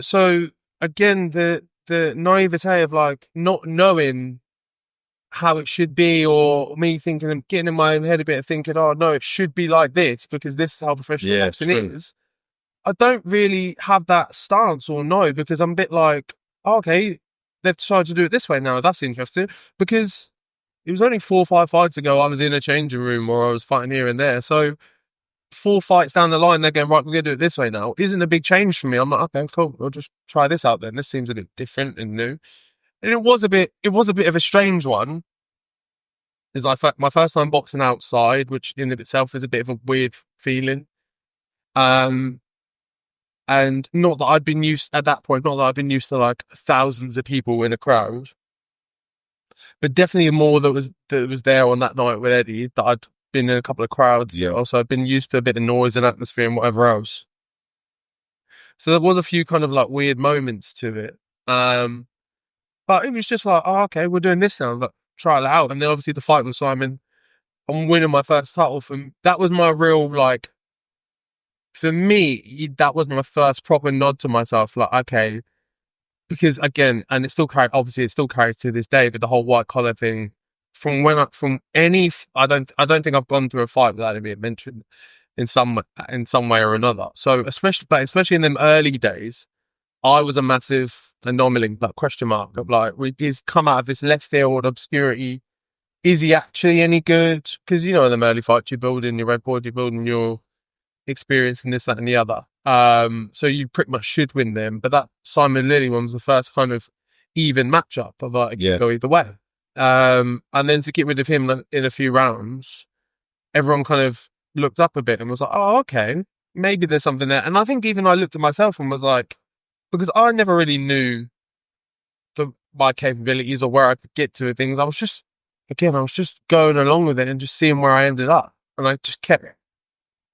So again, the naivete of like not knowing how it should be, or me thinking and getting in my own head a bit of thinking, oh no, it should be like this because this is how professional boxing is. I don't really have that stance or no, because I'm a bit like, oh, okay, they've decided to do it this way now. That's interesting, because it was only 4 or 5 fights ago I was in a changing room or I was fighting here and there. So 4 fights down the line, they're going, right, we're going to do it this way now. Isn't a big change for me. I'm like, okay, cool. We'll just try this out then. This seems a bit different and new. And it was a bit of a strange one. It's like my first time boxing outside, which in of itself is a bit of a weird feeling. And not that I'd been used at that point, not that I've been used to like thousands of people in a crowd, but definitely more that was there on that night with Eddie, that I'd been in a couple of crowds. Yeah. Also, I've been used to a bit of noise and atmosphere and whatever else. So there was a few kind of like weird moments to it. But it was just like, oh, okay, we're doing this now. Like, try it out. And then obviously the fight with Simon, I'm winning my first title. That was my real, like, for me, that was my first proper nod to myself. Like, okay, because again, and it still carries to this day, but the whole white collar thing, I don't think I've gone through a fight without it being mentioned in some way or another. So especially in them early days, I was a massive anomaly, like question mark of like, he's come out of this left field obscurity. Is he actually any good? Because, you know, in them early fights, you're building your record, you're building your experience and this, that, and the other. So you pretty much should win them. But that Simon Lilly one was the first kind of even matchup of like, it could go either way. And then to get rid of him in a few rounds, everyone kind of looked up a bit and was like, oh, okay, maybe there's something there. And I think even I looked at myself and was like, because I never really knew my capabilities or where I could get to things. I was just going along with it and just seeing where I ended up. And I just kept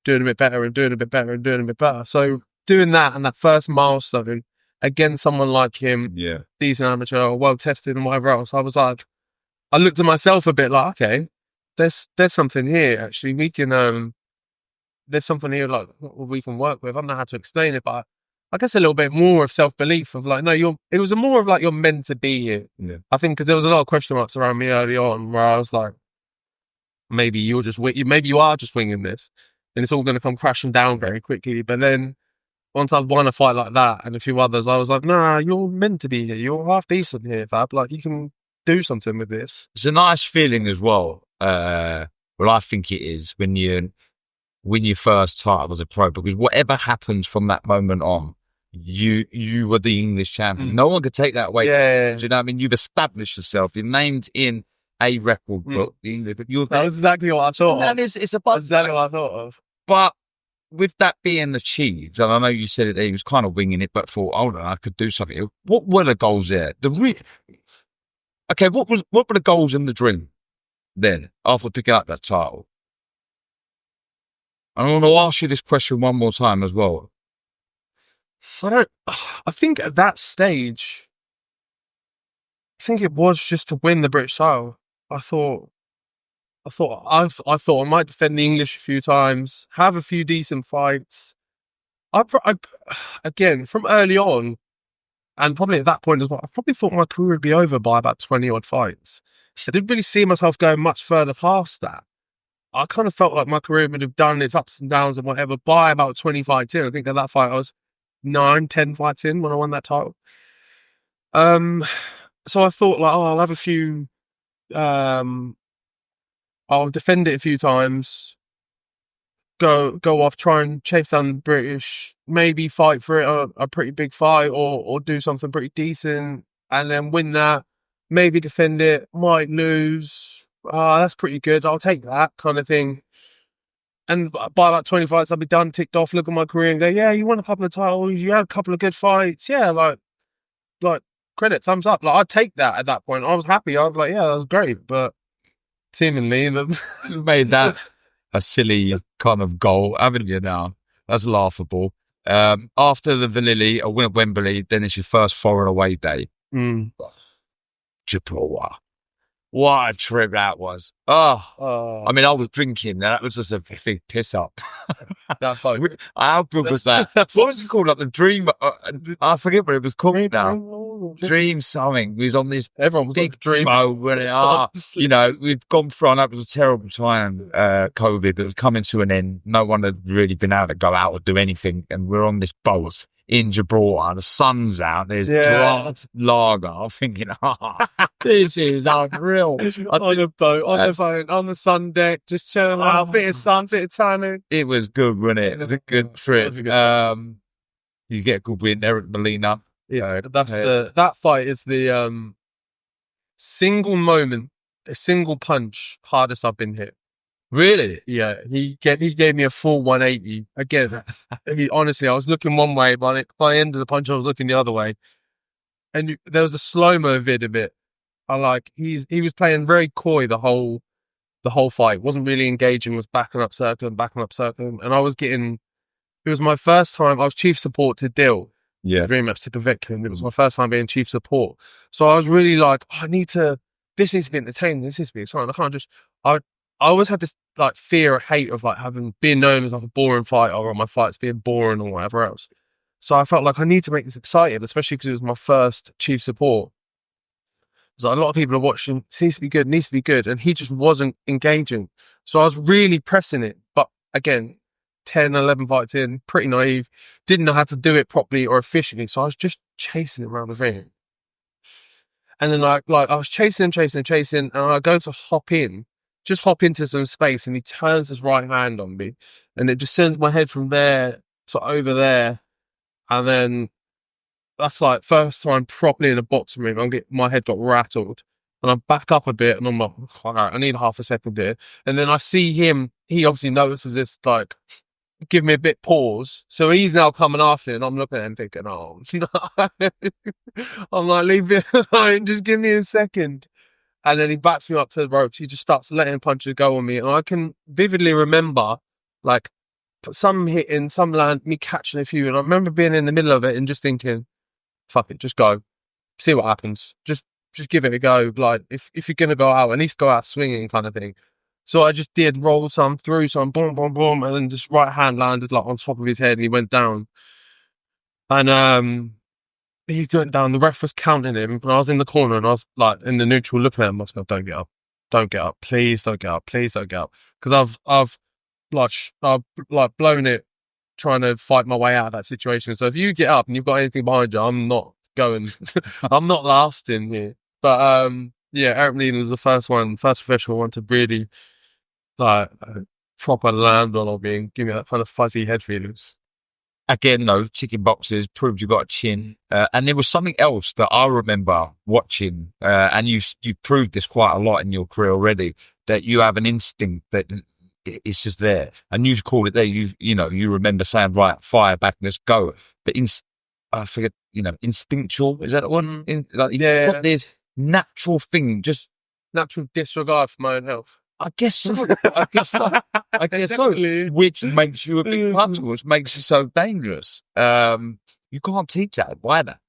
doing a bit better and doing a bit better and doing a bit better. So doing that and that first milestone against someone like him, decent amateur, well tested and whatever else, I was like, I looked at myself a bit like, okay, there's something here. Actually, we can there's something here like we can work with. I don't know how to explain it, but I guess a little bit more of self-belief of like, no, it was more of like, you're meant to be here. Yeah. I think because there was a lot of question marks around me early on where I was like, maybe you are just winging this and it's all going to come crashing down very quickly. But then once I'd won a fight like that and a few others, I was like, nah, you're meant to be here. You're half decent here, Fab. Like, you can do something with this. It's a nice feeling as well. Well, I think it is when you win your first title as a pro, because whatever happens from that moment on, you were the English champion. No one could take that away. Yeah. Do you know what I mean? You've established yourself. You're named in a record book. But That was exactly what I thought of. It's a That's exactly what I thought of. But with that being achieved, and I know you said it, he was kind of winging it, but thought, hold on, I could do something. What were the goals there? Okay, what were the goals in the dream then after picking up that title? I want to ask you this question one more time as well. I think at that stage, I think it was just to win the British title. I thought I might defend the English a few times, have a few decent fights. Again, from early on, and probably at that point as well, I probably thought my career would be over by about 20 odd fights. I didn't really see myself going much further past that. I kind of felt like my career would have done its ups and downs and whatever by about 20 fights in. I think at that fight I was 9-10 fights in when I won that title. So I thought like, I'll have a few, I'll defend it a few times, go off, try and chase down the British, maybe fight for it a pretty big fight or do something pretty decent and then win that, maybe defend it, might lose. That's pretty good. I'll take that kind of thing. And by about 20 fights, I'll be done, ticked off, look at my career and go, yeah, you won a couple of titles, you had a couple of good fights. Yeah, like credit, thumbs up. Like, I'd take that at that point. I was happy. I was like, yeah, that was great. But seemingly, made that a silly kind of goal, haven't you now? That's laughable. After the Vanilli, a win at Wembley, then it's your first foreign away day. Gibraltar. What a trip that was. I mean, I was drinking. That was just a big piss up. How good was that? What was it called? Like the Dream? I forget what it was called now. Dream something. We was on this everyone was big like dream. You know, we'd gone through, that was a terrible time, COVID. It was coming to an end. No one had really been able to go out or do anything. And we're on this boat in Gibraltar. The sun's out. There's draft lager. I'm thinking, this is unreal. On a boat, on the phone, on the sun deck, just chilling out, bit of sun, bit of tanning. It was good, wasn't it? It was a good trip. You get a good win, Eric Molina. That fight is the single moment, a single punch hardest I've been hit. Really? Yeah, he gave me a full 180. Again, honestly, I was looking one way, but by the end of the punch, I was looking the other way. And there was a slow-mo vid of it. He was playing very coy the whole fight. Wasn't really engaging, was backing up circling. And I was getting, it was my first time, I was chief support to Dill. Yeah. Rematch to Povetkin. It was my first time being chief support. So I was really like, this needs to be entertaining. This needs to be exciting. I can't just, I always had this like fear or hate of like being known as like a boring fighter or my fights being boring or whatever else. So I felt like I need to make this exciting, especially because it was my first chief support. So a lot of people are watching, it needs to be good. And he just wasn't engaging. So I was really pressing it. But again, 10, 11 fights in, pretty naive, didn't know how to do it properly or efficiently. So I was just chasing him around the ring. And then I was chasing him, and I go to hop into some space, and he turns his right hand on me, and it just sends my head from there to over there. And then that's like first time properly in a boxing ring. My head got rattled, and I back up a bit, and I'm like, all right, I need half a second here. And then I see him. He obviously notices this, like, give me a bit pause. So he's now coming after it, and I'm looking at him thinking, oh, I'm like, leave it alone, just give me a second. And then he backs me up to the ropes. He just starts letting punches go on me. And I can vividly remember, like, some hitting, some land, me catching a few. And I remember being in the middle of it and just thinking, fuck it, just go. See what happens. Just give it a go. Like, if you're going to go out, at least go out swinging kind of thing. So I just did roll some, threw some, boom, boom, boom. And then just right hand landed, like, on top of his head. And he went down. And, he went down, the ref was counting him, and I was in the corner, and I was like in the neutral looking at him. I was like, don't get up, please don't get up, because I've blown it trying to fight my way out of that situation. So if you get up and you've got anything behind you, I'm not going, I'm not lasting here. But Yeah, Eric Lean was the first professional one to really like proper land on me and give me that kind of fuzzy head feelings. Again, though, ticking boxes proved you got a chin. And there was something else that I remember watching, and you proved this quite a lot in your career already, that you have an instinct that it's just there. And you called it there. You remember saying, right, fire back, let's go. But I forget, instinctual, is that the one? You've got this natural thing, just natural disregard for my own health. I guess so. I guess so. Which makes you a big puncher, which makes you so dangerous. You can't teach that. Why that?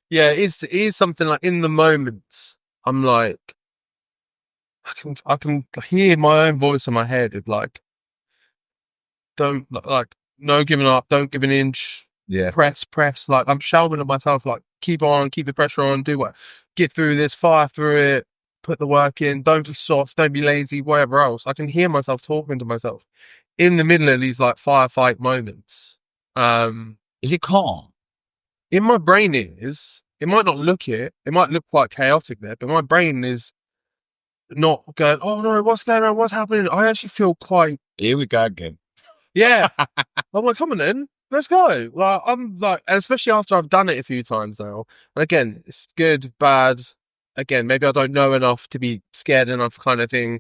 Yeah, it is something like in the moments. I'm like, I can hear my own voice in my head of like, don't like, no giving up, don't give an inch. Yeah. Press. Like I'm shouting at myself, like keep on, keep the pressure on, do what, get through this, fire through it. Put the work in, don't be soft, don't be lazy, whatever else. I can hear myself talking to myself in the middle of these like firefight moments. Is it calm? In my brain it is. It might not look it. It might look quite chaotic there, but my brain is not going, oh no, what's going on? What's happening? I actually feel quite... Here we go again. Yeah. I'm like, come on then. Let's go. Like, I'm like, and especially after I've done it a few times now. And again, it's good, bad. Again, maybe I don't know enough to be scared enough kind of thing.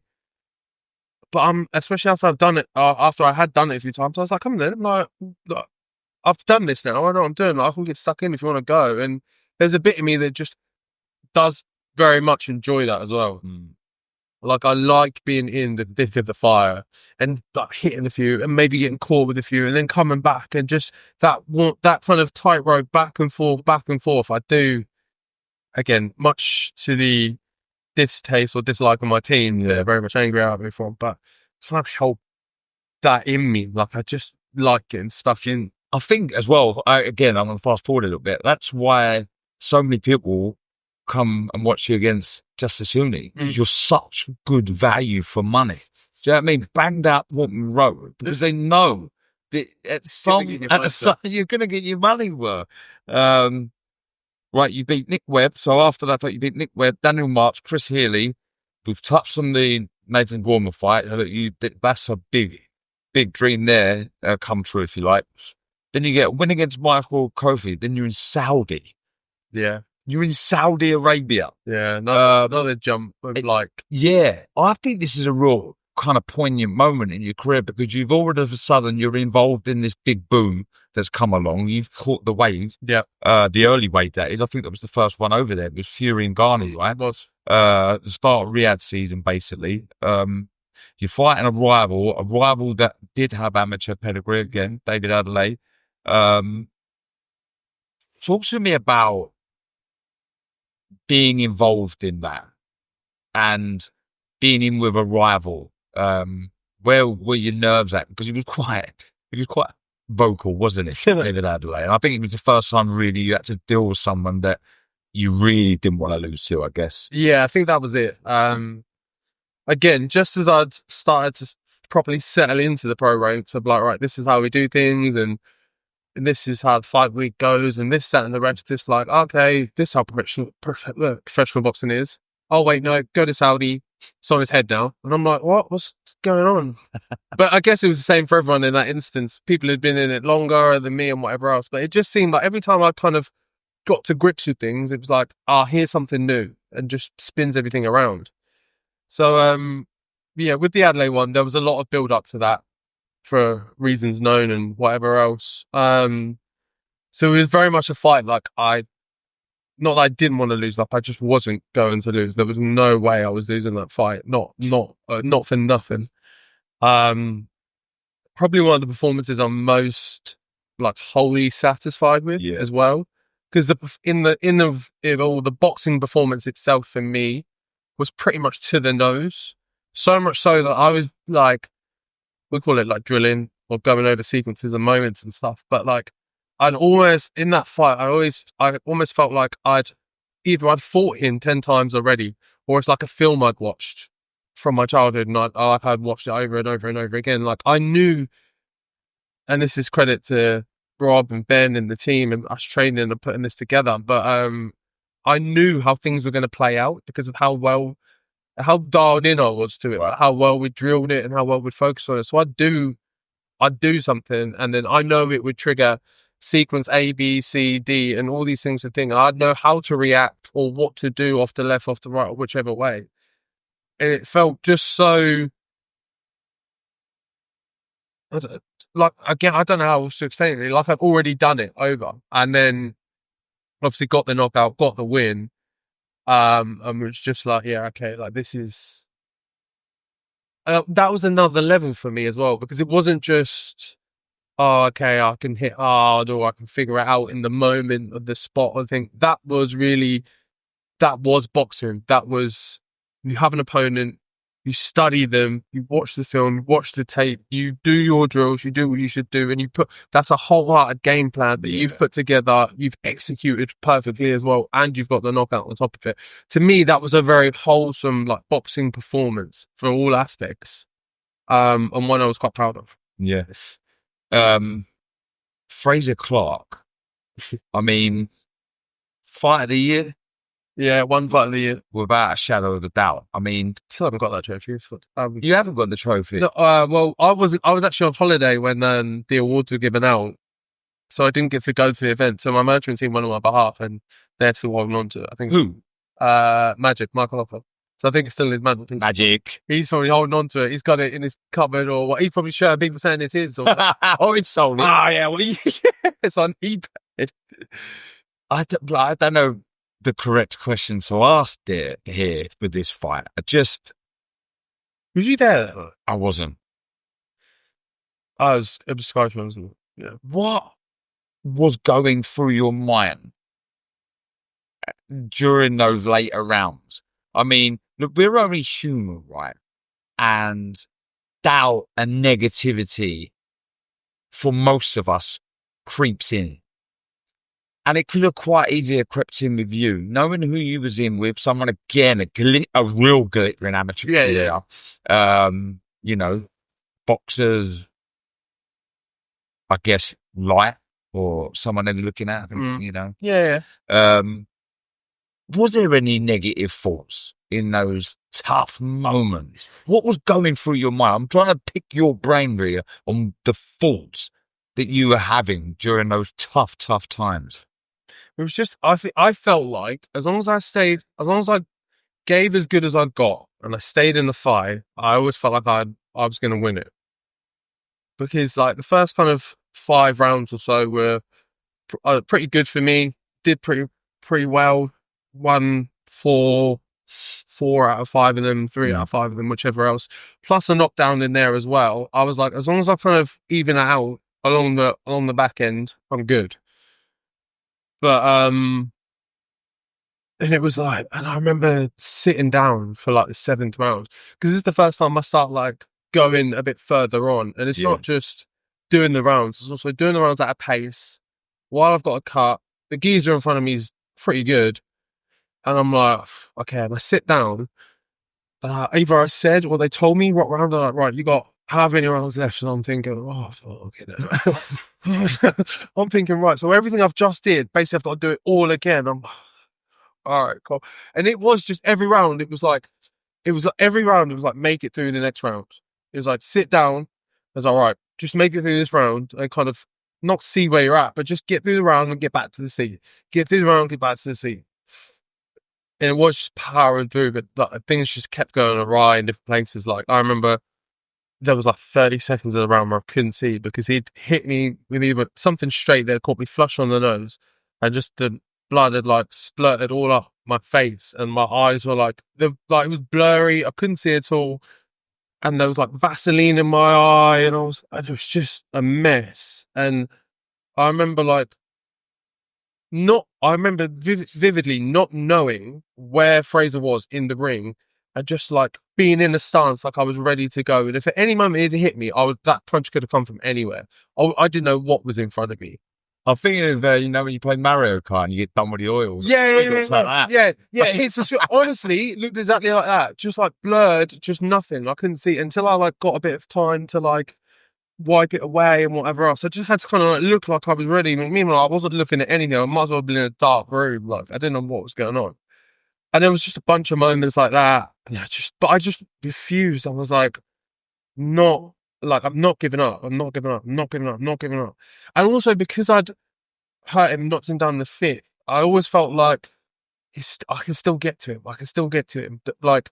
But especially after I've done it, after I had done it a few times, I was like, come on then. I'm like, I've done this now. I know what I'm doing. Like, I can get stuck in if you want to go. And there's a bit of me that just does very much enjoy that as well. Like, I like being in the thick of the fire and like hitting a few and maybe getting caught with a few and then coming back and just that kind of tightrope back and forth. I do. Again, much to the distaste or dislike of my team, they're very much angry at me for, but I can't help that in me. Like, I just like getting stuck in. I think as well, I'm going to fast forward a little bit. That's why so many people come and watch you against Justice Huni. You're such good value for money. Do you know what I mean? Banged out Walton Road because they know that at some you're going to get your money worth. Right, you beat Nick Webb. So after that, you beat Nick Webb, Daniel Marks, Chris Healy. We've touched on the Nathan Gorman fight. That's a big dream there, come true, if you like. Then you get a win against Michael Kofi. Then you're in Saudi. Yeah. You're in Saudi Arabia. Yeah, another jump of Yeah, I think this is a real kind of poignant moment in your career because you've all of a sudden you're involved in this big boom that's come along. You've caught the wave. Yeah. The early wave, that is. I think that was the first one over there. It was Fury and Garner, right? It was. The start of Riyadh season, basically. You're fighting a rival that did have amateur pedigree again, David Adelaide. Talk to me about being involved in that and being in with a rival. Where were your nerves at? Because he was quite vocal, wasn't it, David Adelaide? And I think it was the first time really you had to deal with someone that you really didn't want to lose to, I guess. Yeah, I think that was it. Again, just as I'd started to properly settle into the pro ranks, I'd be like, right, this is how we do things, and this is how the fight week goes, and this, that, and the rest. It's like, okay, this is how professional boxing is. Oh, wait, no, go to Saudi. It's on his head now. And I'm like, what's going on? But I guess it was the same for everyone in that instance. People had been in it longer than me and whatever else. But it just seemed like every time I kind of got to grips with things, it was like, here's something new, and just spins everything around. So, yeah, with the Adelaide one, there was a lot of build up to that for reasons known and whatever else. So it was very much a fight. Like, not that I didn't want to lose, like I just wasn't going to lose. There was no way I was losing that fight. Not for nothing. Probably one of the performances I'm most like wholly satisfied with as well. Because all the boxing performance itself for me was pretty much to the nose. So much so that I was like, we call it like drilling or going over sequences and moments and stuff. But like, I'd almost, in that fight, I almost felt like I'd fought him 10 times already, or it's like a film I'd watched from my childhood and I'd watched it over and over and over again. Like, I knew, and this is credit to Rob and Ben and the team and us training and putting this together, but I knew how things were going to play out because of how dialed in I was to it, Right. how well we drilled it and how well we'd focus on it. So I'd do something and then I know it would trigger sequence A, B, C, D, and all these things would think. I'd know how to react or what to do off the left, off the right, or whichever way. And it felt just so, like, again, I don't know how else to explain it. Like I've already done it over and then obviously got the knockout, got the win. And was just like, yeah, okay, like this is, that was another level for me as well, because it wasn't just, oh, okay, I can hit hard or I can figure it out in the moment of the spot. I think that was boxing. That was, you have an opponent, you study them, you watch the film, you watch the tape, you do your drills, you do what you should do, and that's a wholehearted game plan that you've put together, you've executed perfectly as well, and you've got the knockout on top of it. To me, that was a very wholesome, like, boxing performance for all aspects, and one I was quite proud of. Yeah. Fraser Clark. I mean, fight of the year. Yeah, one fight of the year. Without a shadow of a doubt. I mean, Still haven't got that trophy. you haven't got the trophy. No, well, I was actually on holiday when the awards were given out, so I didn't get to go to the event. So my management team went on my behalf, and they're still holding on to it. I think Who? Magic, Michael Hopper. So I think it's still in his management. Magic. He's probably holding on to it. He's got it in his cupboard, or what? He's probably showing people saying it's his. Or Orange sold it. yeah, well, it's on eBay. I don't know the correct question to ask here for this fight. Was you there? I wasn't. It was Skype, wasn't it? Yeah. What was going through your mind during those later rounds? I mean, look, we're only human, right? And doubt and negativity for most of us creeps in. And it could have quite easily crept in with you, knowing who you was in with, someone, again, a real glittering amateur player. You know, boxers, I guess, light, or someone they're looking at, you know. Yeah. Was there any negative thoughts in those tough moments? What was going through your mind? I'm trying to pick your brain really on the thoughts that you were having during those tough times. It was just, I felt like as long as I gave as good as I got and I stayed in the fight, I always felt like I was going to win it. Because like the first kind of 5 rounds or so were pretty good for me. Did pretty well. Won 4 out of 5 of them, 3 out of 5 of them, whichever else. Plus a knockdown in there as well. I was like, as long as I kind of even it out along the back end, I'm good. But and it was like, and I remember sitting down for like the 7th round, because this is the first time I start like going a bit further on, and it's not just doing the rounds, it's also doing the rounds at a pace while I've got a cut. The geezer in front of me is pretty good, and I'm like, okay, and I sit down, either I said or they told me what round, they're like, right, you got how many rounds left? And I'm thinking, I'm thinking, right, so everything I've just did, basically I've got to do it all again. I'm all right, cool. And it was just every round, it was like make it through the next round. It was like, sit down. I was like, all right, just make it through this round and kind of not see where you're at, but just get through the round and get back to the seat. Get through the round, get back to the seat. And it was just powering through, but like, things just kept going awry in different places. Like, I remember there was like 30 seconds of the round where I couldn't see because he'd hit me with either something straight that caught me flush on the nose, and just the blood had like splurted all up my face, and my eyes were like it was blurry. I couldn't see at all, and there was like Vaseline in my eye, and it was just a mess. And I remember vividly not knowing where Fraser was in the ring, and just like being in a stance like I was ready to go. And if at any moment he'd hit me, that punch could have come from anywhere. I didn't know what was in front of me. I'm thinking of when you play Mario Kart and you get done with the oil. Yeah. Honestly, it looked exactly like that. Just like blurred, just nothing. I couldn't see until I like got a bit of time to like wipe it away and whatever else. I just had to kind of like look like I was ready. Meanwhile, I wasn't looking at anything. I might as well have been in a dark room. Like, I didn't know what was going on. And there was just a bunch of moments like that. And I just refused. I was like, I'm not giving up. I'm not giving up. I'm not giving up. I'm not giving up. And also because I'd hurt him, knocked him down in the fifth, I always felt like I can still get to him. I can still get to him. Like,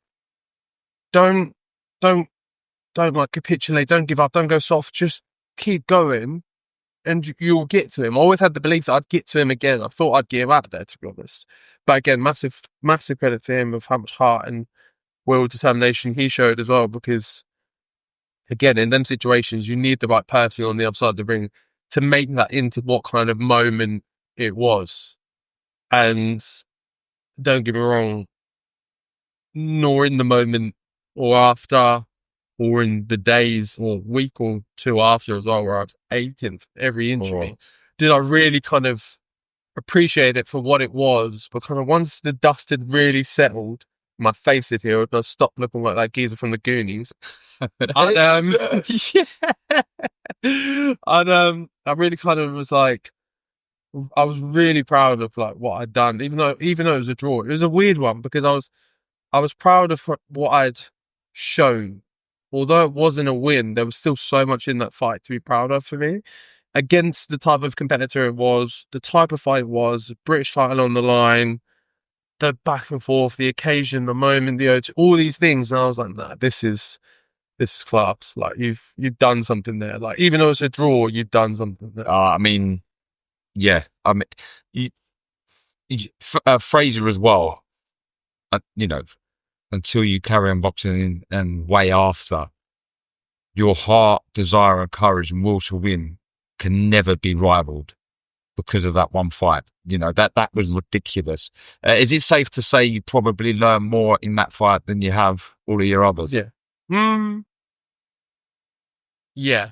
don't like capitulate. Don't give up. Don't go soft. Just keep going, and you'll get to him. I always had the belief that I'd get to him again. I thought I'd get him out there, to be honest. But again, massive credit to him of how much heart and will determination he showed as well. Because again, in them situations, you need the right person on the other side of the ring to make that into what kind of moment it was. And don't get me wrong, nor in the moment or after, or in the days or week or two after as well, where I was 18th every injury, did I really kind of appreciate it for what it was. But kind of once the dust had really settled, my face had healed, and I stopped looking like that geezer from the Goonies. And, and I really kind of was like, I was really proud of like what I'd done, even though it was a draw. It was a weird one because I was proud of what I'd shown. Although it wasn't a win, there was still so much in that fight to be proud of for me. Against the type of competitor it was, the type of fight it was, British title on the line, the back and forth, the occasion, the moment, the O2, all these things. And I was like, nah, this is class. Like you've done something there. Like even though it's a draw, you've done something there. I mean, yeah. I mean, Fraser as well. You know, until you carry on boxing and way after, your heart, desire, and courage and will to win can never be rivaled because of that one fight. You know, that was ridiculous. Is it safe to say you probably learn more in that fight than you have all of your others? Yeah. Yeah.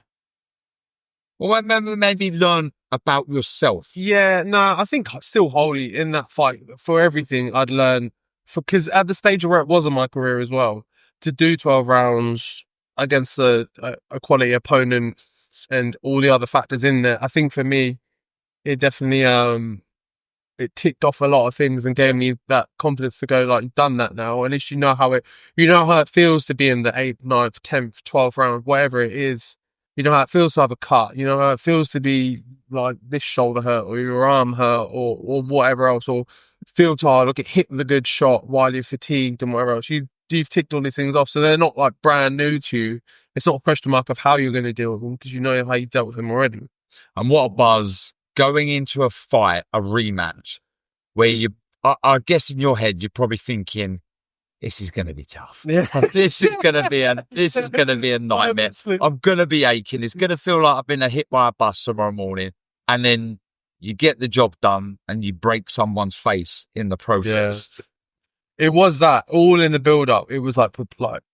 Well, maybe learn about yourself. Yeah, no, I think still wholly in that fight for everything I'd learned. Because at the stage where it was in my career as well, to do 12 rounds against a quality opponent and all the other factors in there, I think for me, it definitely it ticked off a lot of things and gave me that confidence to go like, you've done that now. At least you know how it feels to be in the 8th, 9th, 10th, 12th round, whatever it is. You know how it feels to have a cut. You know how it feels to be like this shoulder hurt or your arm hurt or whatever else, or feel tired or get hit with a good shot while you're fatigued and whatever else. You've ticked all these things off, so they're not like brand new to you. It's not a question mark of how you're going to deal with them because you know how you've dealt with them already. And what a buzz going into a fight, a rematch, where I guess in your head you're probably thinking, this is going to be tough. Yeah. This is going to be a nightmare. I'm going to be aching. It's going to feel like I've been hit by a bus tomorrow morning. And then you get the job done and you break someone's face in the process. Yeah. It was that all in the build up. It was like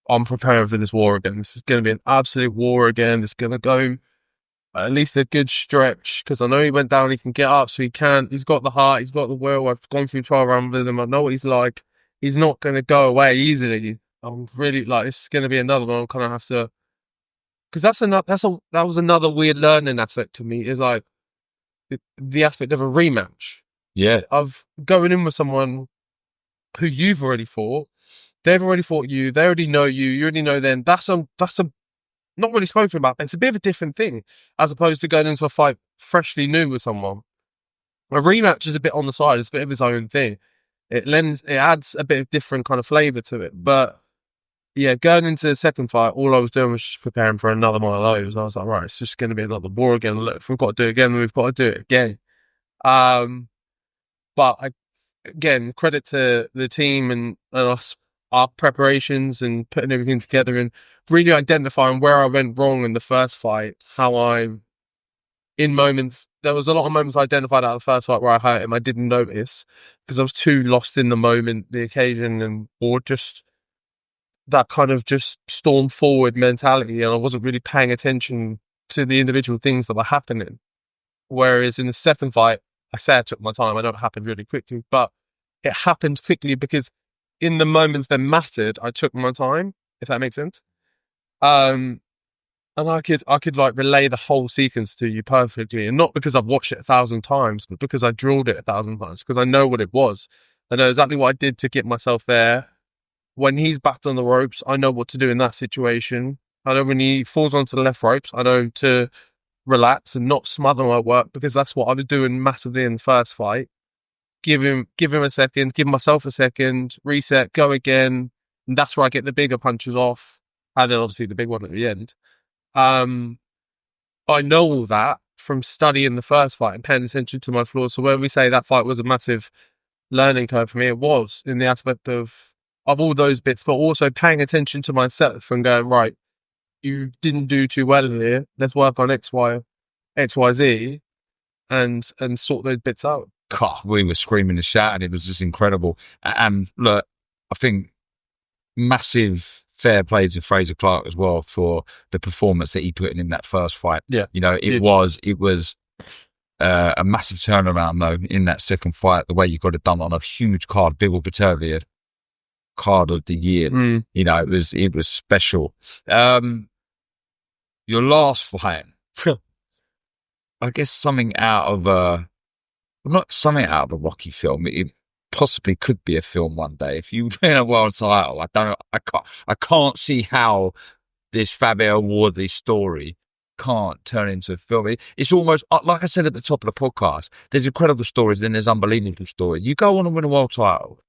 I'm preparing for this war again. This is going to be an absolute war again. It's going to go at least a good stretch because I know he went down. He can get up, so he can. He's got the heart. He's got the will. I've gone through 12 rounds with him. I know what he's like. He's not going to go away easily. I'm really like, this is going to be another one. I'm kind of have to, because that was another weird learning aspect to me. Is like the aspect of a rematch. Yeah, of going in with someone who you've already fought. They've already fought you. They already know you. You already know them. That's a not really spoken about. It's a bit of a different thing as opposed to going into a fight freshly new with someone. A rematch is a bit on the side. It's a bit of its own thing. It adds a bit of different kind of flavour to it. But yeah, going into the second fight, all I was doing was just preparing for another one of those. I was like, right, it's just going to be another war again. Look, if we've got to do it again, we've got to do it again. But again, credit to the team and us, our preparations and putting everything together and really identifying where I went wrong in the first fight, in moments, there was a lot of moments I identified out of the first fight where I hurt him. I didn't notice because I was too lost in the moment, the occasion, or just that kind of just storm forward mentality. And I wasn't really paying attention to the individual things that were happening. Whereas in the second fight, I say I took my time. I know it happened really quickly, but it happened quickly because in the moments that mattered, I took my time, if that makes sense. And I could like relay the whole sequence to you perfectly. And not because I've watched it 1,000 times, but because I drilled it 1,000 times, because I know what it was. I know exactly what I did to get myself there. When he's backed on the ropes, I know what to do in that situation. I know when he falls onto the left ropes, I know to relax and not smother my work, because that's what I was doing massively in the first fight. Give him a second, give myself a second, reset, go again. And that's where I get the bigger punches off. And then obviously the big one at the end. I know all that from studying the first fight and paying attention to my flaws. So when we say that fight was a massive learning curve for me, it was in the aspect of all those bits, but also paying attention to myself and going, right, you didn't do too well here. Let's work on X, Y, Z and sort those bits out. God, we were screaming and shouting. It was just incredible. And look, I think massive fair play to Fraser Clark as well for the performance that he put in that first fight. Yeah. You know, it was a massive turnaround though in that second fight, the way you got it done on a huge card, Bill Batavier card of the year. You know, it was special. Your last fight, I guess something out of not something out of a Rocky film. It possibly could be a film one day. If you win a world title, I can't see how this Fabio Wardley story can't turn into a film. It's almost like I said at the top of the podcast. There's incredible stories and there's unbelievable stories. You go on and win a world title,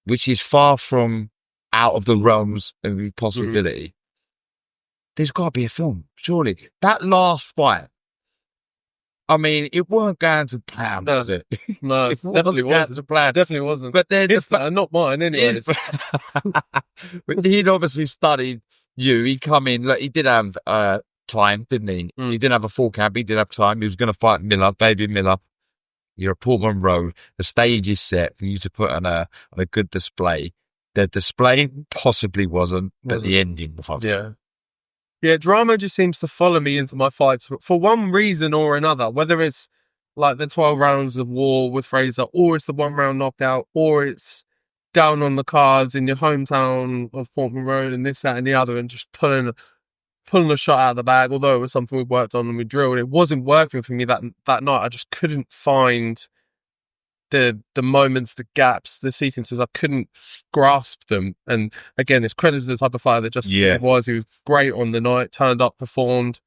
which is far from out of the realms of possibility. There's got to be a film, surely. That last fight, I mean, it weren't going to plan, was it? No, It definitely wasn't. going to plan. Definitely wasn't. But then His plan, not mine, anyways. But he'd obviously studied you. He'd come in. Look, he did have time, didn't he? He didn't have a full camp. He did have time. He was going to fight Miller, baby Miller. You're at Portman Road. The stage is set for you to put on a good display. The display possibly wasn't, but the ending was. Yeah, drama just seems to follow me into my fights for one reason or another, whether it's like the 12 rounds of war with Fraser, or it's the 1 round knockout, or it's down on the cards in your hometown of Portman Road and this, that and the other, and just pulling a shot out of the bag. Although it was something we worked on and we drilled, it wasn't working for me that night. I just couldn't find the moments, the gaps, the sequences. I couldn't grasp them. And again, it's credit to the type of fighter that just was. He was great on the night, turned up, performed,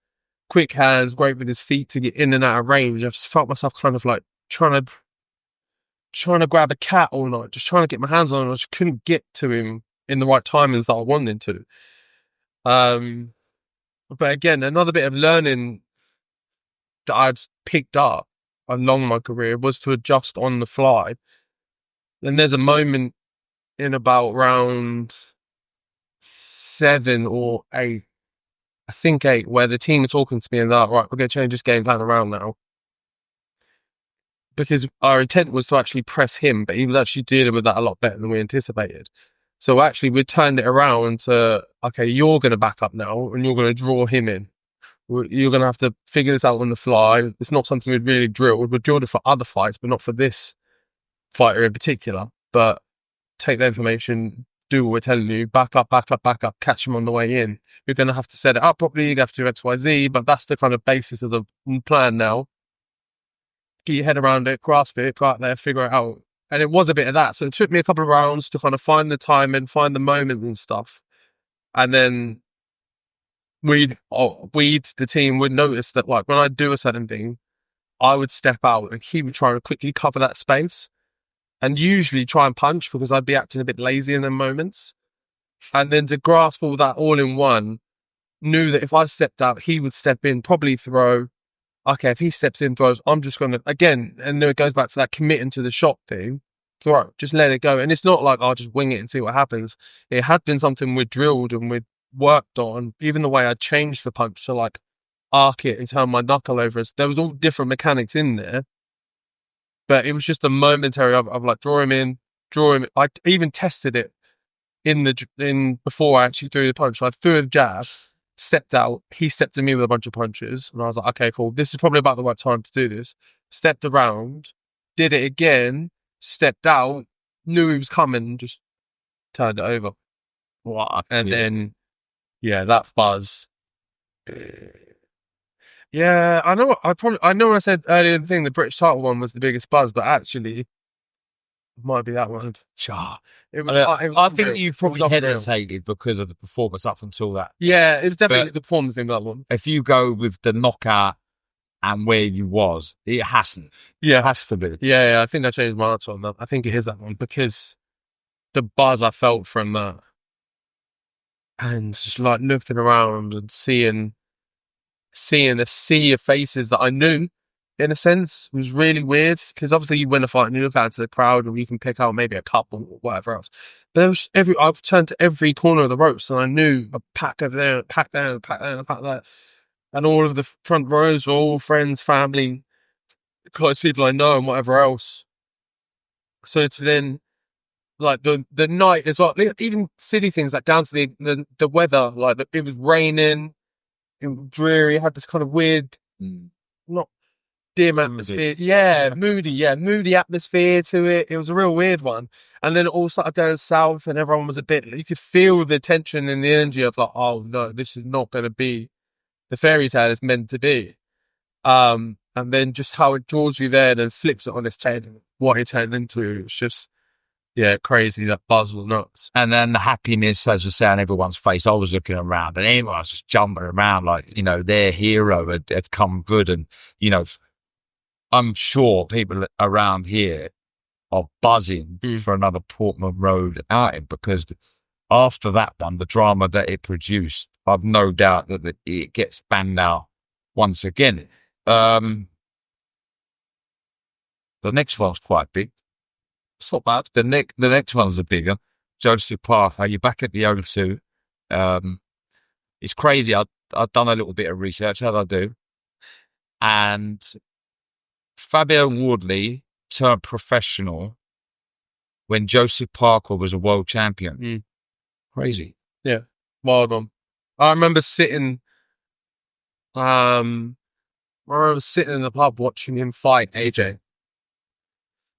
quick hands, great with his feet to get in and out of range. I just felt myself kind of like trying to grab a cat all night, just trying to get my hands on him. I just couldn't get to him in the right timings that I wanted to. But again, another bit of learning that I'd picked up along my career was to adjust on the fly. Then there's a moment in about round 7 or 8, I think 8, where the team are talking to me and they're like, right, we're going to change this game plan around now. Because our intent was to actually press him, but he was actually dealing with that a lot better than we anticipated. So actually we turned it around to, okay, you're going to back up now and you're going to draw him in. You're going to have to figure this out on the fly. It's not something we'd really drilled. We've drilled it for other fights, but not for this fighter in particular. But take the information, do what we're telling you, back up, catch him on the way in. You're going to have to set it up properly. You have to do X, Y, Z, but that's the kind of basis of the plan now. Get your head around it, grasp it, go out there, figure it out. And it was a bit of that. So it took me a couple of rounds to kind of find the time and find the moment and stuff. And then the team would notice that, like, when I do a certain thing, I would step out and he would try to quickly cover that space and usually try and punch because I'd be acting a bit lazy in them moments. And then to grasp all that all in one, knew that if I stepped out, he would step in, probably throw. Okay, if he steps in, throws, I'm just going to, again, and then it goes back to that committing to the shot thing, throw, just let it go. And it's not like I'll just wing it and see what happens. It had been something we'd drilled and we'd worked on, even the way I changed the punch to like arc it and turn my knuckle over. There was all different mechanics in there, but it was just a momentary of like draw him in. I even tested it in before I actually threw the punch. So I threw a jab, stepped out, he stepped at me with a bunch of punches, and I was like, okay, cool, this is probably about the right time to do this. Stepped around, did it again, stepped out, knew he was coming, just turned it over. What? And then that buzz Yeah, I know. I know. I said earlier the thing, the British title one was the biggest buzz, but actually, it might be that one. Cha. It was. It was I unreal. think you It probably was unreal. hesitated because of the performance up until that. Yeah, it was definitely But- the performance thing, that one. If you go with the knockout and where you was, it hasn't. Yeah, It has to be. yeah. I think I changed my answer on that. I think it is that one because the buzz I felt from that, and just like looking around and seeing a sea of faces that I knew, in a sense, was really weird. Because obviously you win a fight and you look out to the crowd and you can pick out maybe a couple or whatever else. But there was I turned to every corner of the ropes and I knew a pack over there, a pack there, a pack there, a pack there. And all of the front rows were all friends, family, close people I know and whatever else. So to then, like the night as well, even silly things like down to the weather, like it was raining, it was dreary, it had this kind of weird, not dim atmosphere. Yeah, moody atmosphere to it. It was a real weird one. And then it all started going south and everyone was a bit, you could feel the tension and the energy of like, oh no, this is not going to be the fairy tale it's meant to be. And then just how it draws you there and then flips it on its head and what it turned into. It's just, yeah, crazy. That buzz was nuts. And then the happiness, as I say, on everyone's face. I was looking around and everyone was just jumping around like, their hero had come good. And, I'm sure people around here are buzzing for another Portman Road outing because after that one, the drama that it produced, I've no doubt that it gets banned out once again. The next one's quite big. It's not bad. The next one's a bigger. Joseph Parker, you're back at the O2. It's crazy. I've done a little bit of research, as I do. And Fabio Wardley turned professional when Joseph Parker was a world champion. Crazy. Yeah, wild one. I remember sitting in the pub watching him fight AJ.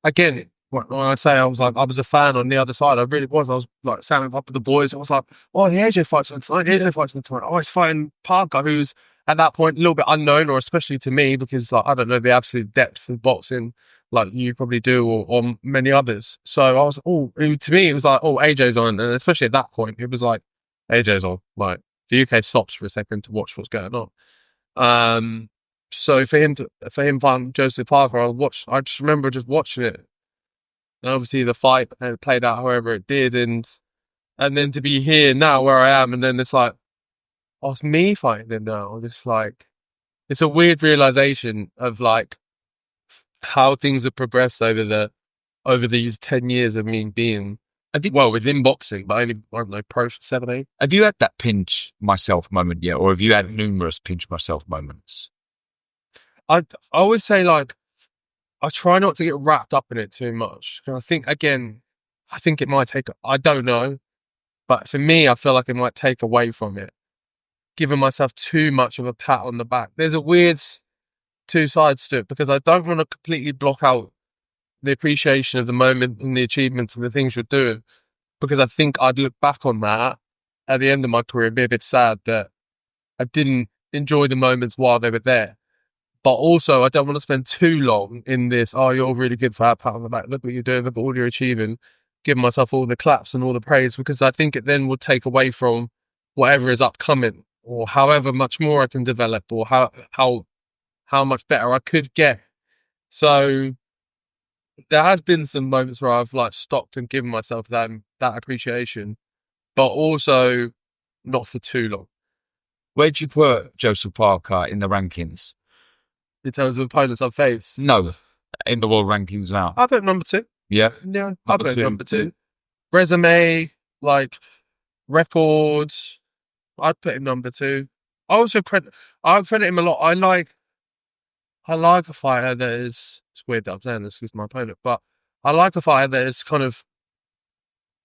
Again, when I say I was a fan on the other side, I really was. I was like standing up with the boys. I was like, oh, the AJ fights on tonight. AJ fights on tonight. Oh, he's fighting Parker, who's at that point a little bit unknown, or especially to me, because like I don't know the absolute depths of boxing like you probably do, or many others. So I was, to me, it was like, oh, AJ's on, and especially at that point, it was like AJ's on. Like the UK stops for a second to watch what's going on. So for him fighting Joseph Parker, I just remember just watching it. And obviously the fight played out however it did, and then to be here now where I am, and then it's like, oh, it's me fighting him now. Just like, it's a weird realization of like how things have progressed over these 10 years of me being within boxing, but only I don't know, pro for 7, 8. Have you had that pinch myself moment yet, or have you had numerous pinch myself moments? I always say like, I try not to get wrapped up in it too much. I think it might take, I don't know, but for me, I feel like it might take away from it, giving myself too much of a pat on the back. There's a weird two sides to it because I don't want to completely block out the appreciation of the moment and the achievements and the things you're doing, because I think I'd look back on that at the end of my career and be a bit sad that I didn't enjoy the moments while they were there. But also, I don't want to spend too long in this, oh, you're really good for that pat on the back. Look what you're doing. Look at all you're achieving. Giving myself all the claps and all the praise, because I think it then will take away from whatever is upcoming, or however much more I can develop, or how much better I could get. So there has been some moments where I've like stopped and given myself that appreciation, but also not for too long. Where'd you put Joseph Parker in the rankings? In terms of opponents I've faced? No, in the world rankings now. I put number 2. Yeah? Yeah, I put number 2. Resume, like, records, I'd put him number 2. I credit him a lot. I like a fighter that is, it's weird that I'm saying this because my opponent, but I like a fighter that is kind of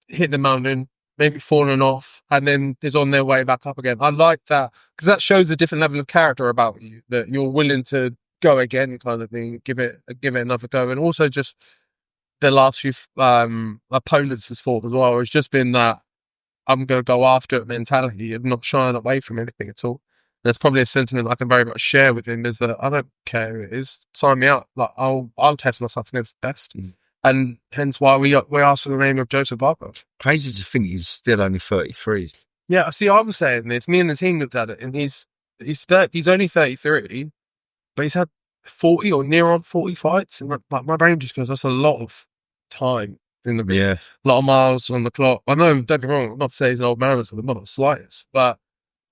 hit the mountain, maybe fallen off, and then is on their way back up again. I like that because that shows a different level of character about you, that you're willing to go again, kind of thing, give it another go. And also just the last few opponents has fought as well, it's just been that I'm going to go after it mentality and not shying away from anything at all. There's probably a sentiment I can very much share with him, is that I don't care who it is, sign me up. Like I'll test myself against the best. And hence why we asked for the name of Joseph Barker. Crazy to think he's still only 33. Yeah, see, I was saying this. Me and the team looked at it, and he's only 33, but he's had 40 or near on 40 fights. And like my brain just goes, that's a lot of time in the ring. Yeah. A lot of miles on the clock. I know, don't get me wrong, I'm not to say he's an old man or something, not the slightest, but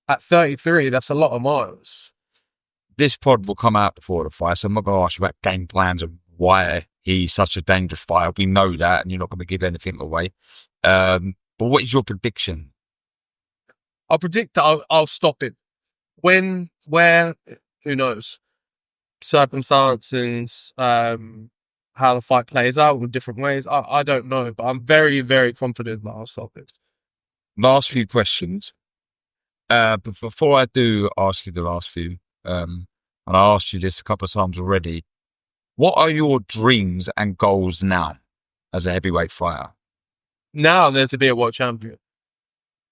at 33, that's a lot of miles. This pod will come out before the fight, so I'm not going to ask you about game plans and why he's such a dangerous fighter. We know that, and you're not going to give anything away. But what is your prediction? I'll predict that I'll stop it. When, where, who knows? Circumstances, how the fight plays out in different ways. I don't know, but I'm very, very confident that I'll stop it. Last few questions. But before I do ask you the last few, and I asked you this a couple of times already, what are your dreams and goals now as a heavyweight fighter? Now there's to be a world champion.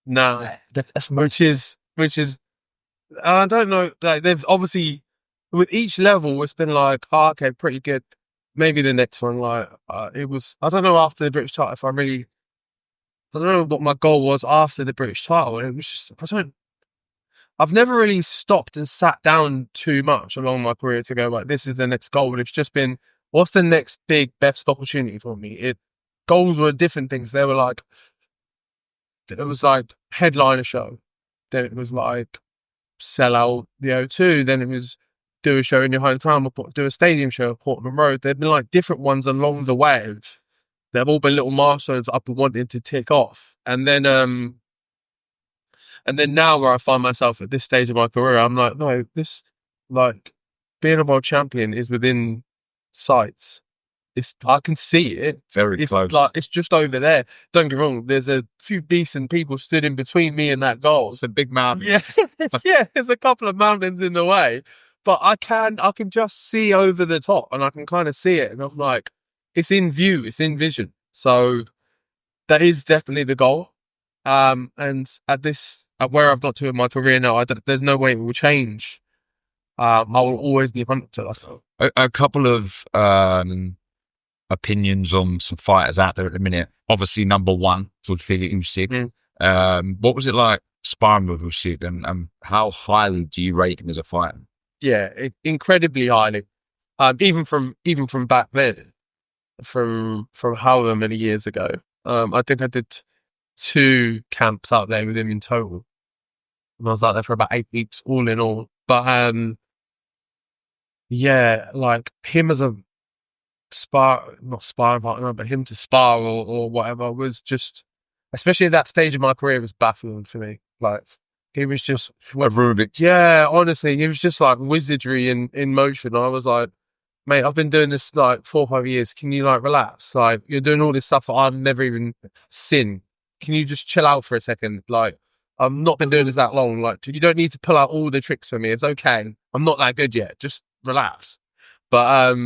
Now, which is, I don't know. Like they've obviously, with each level, it's been like, oh, okay, pretty good. Maybe the next one, like it was. I don't know after the British title if I don't know what my goal was after the British title. It was just I've never really stopped and sat down too much along my career to go like, this is the next goal. And it's just been, what's the next big best opportunity for me? Goals were different things. They were like, it was like headline a show. Then it was like sell out the O2. Then it was do a show in your hometown or do a stadium show at Portman Road. There've been like different ones along the way. They've all been little milestones I've been wanting to tick off. And then now where I find myself at this stage of my career, I'm like, no, this, like, being a world champion is within sights. I can see it. Very close. Like, it's just over there. Don't get me wrong. There's a few decent people stood in between me and that goal. It's a big mountain. Yeah, yeah. There's a couple of mountains in the way, but I can just see over the top, and I can kind of see it, and I'm like, it's in view, it's in vision. So that is definitely the goal. And at where I've got to in my career now, there's no way it will change. I will always be 100%. A couple of opinions on some fighters out there at the minute. Obviously, number one, would be Usyk. What was it like sparring with Usyk, and how highly do you rate him as a fighter? Yeah, incredibly highly. Even from back then, from however many years ago. I think I did 2 camps out there with him in total. And I was out there for about 8 weeks, all in all. But yeah, like him as a not sparring partner, but him to spar or whatever was just, especially at that stage of my career, it was baffling for me. Like he was just yeah, honestly, he was just like wizardry in motion. I was like, mate, I've been doing this like 4 or 5 years. Can you like relax? Like you're doing all this stuff that I've never even seen. Can you just chill out for a second? Like I've not been doing this that long. Like you don't need to pull out all the tricks for me. It's okay. I'm not that good yet. Just relax. But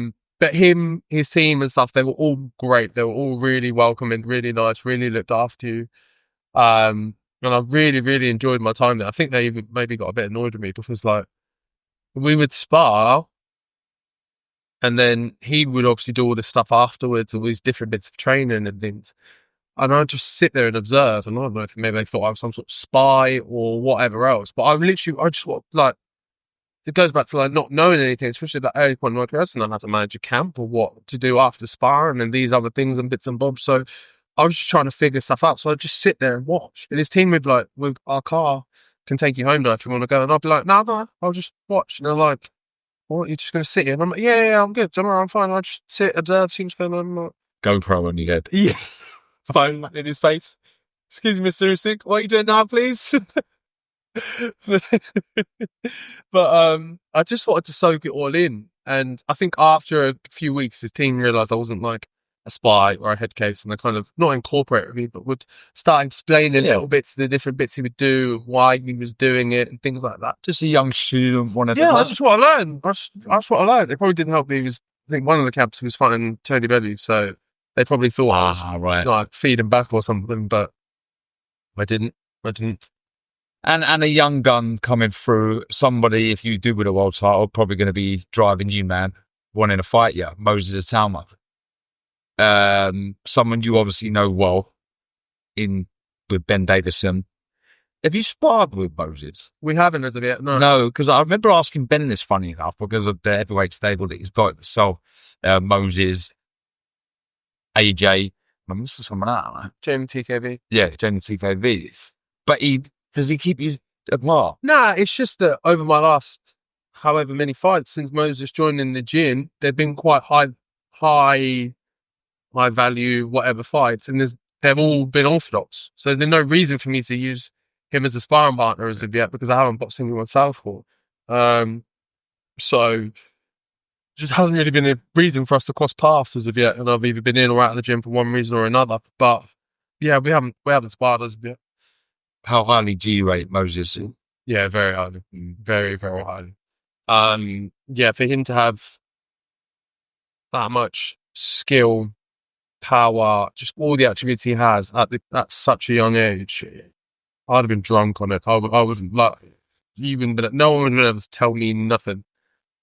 him, his team and stuff, they were all great. They were all really welcoming, really nice, really looked after you. And I really, really enjoyed my time there. I think they even maybe got a bit annoyed with me because like we would spar, and then he would obviously do all this stuff afterwards, all these different bits of training and things. And I'd just sit there and observe. And I don't know if maybe they thought I was some sort of spy or whatever else. But I just like, it goes back to like not knowing anything, especially at that early point in my career. I didn't know how to manage a camp or what to do after sparring and these other things and bits and bobs. So I was just trying to figure stuff out. So I'd just sit there and watch. And his team would be like, with our car can take you home now if you want to go. And I'd be like, no, I'll just watch. And they're like, what, you're just going to sit here? And I'm like, yeah, I'm good. Don't worry, I'm fine. I'll just sit, observe, things going on. Like, GoPro on your head. Yeah. Phone in his face. Excuse me, Mr. Usyk, what are you doing now, please? But I just wanted to soak it all in. And I think after a few weeks, his team realised I wasn't like a spy or a head case, and they kind of not incorporate with me, but would start explaining little bits, the different bits he would do, why he was doing it, and things like that. Just a young student wanted to that's just what I learned. That's what I learned. It probably didn't help that he was, I think one of the camps he was fighting Tony Bellew, so they probably thought I was right, like feeding back or something, but I didn't. And a young gun coming through. Somebody, if you do win a world title, probably going to be driving you, man, wanting to fight you. Moses Atalma. Someone you obviously know well with Ben Davison. Have you sparred with Moses? We haven't as of yet. No. No, because I remember asking Ben this, funny enough, because of the heavyweight stable that he's got. So, Moses, AJ, I'm missing someone out, man. Jamie TKV. Yeah, Jamie TKV. But does he keep you apart? Nah, it's just that over my last however many fights since Moses joined in the gym, they've been quite high value, whatever fights, and they've all been orthodox. So there's been no reason for me to use him as a sparring partner as of yet because I haven't boxed anyone southpaw. So just hasn't really been a reason for us to cross paths as of yet, and I've either been in or out of the gym for one reason or another. But yeah, we haven't sparred as of yet. How highly do you rate Moses? Yeah, very highly, very very highly. Yeah, for him to have that much skill, power, just all the attributes he has at such a young age, I'd have been drunk on it. I wouldn't like even, but no one would have been able to tell me nothing.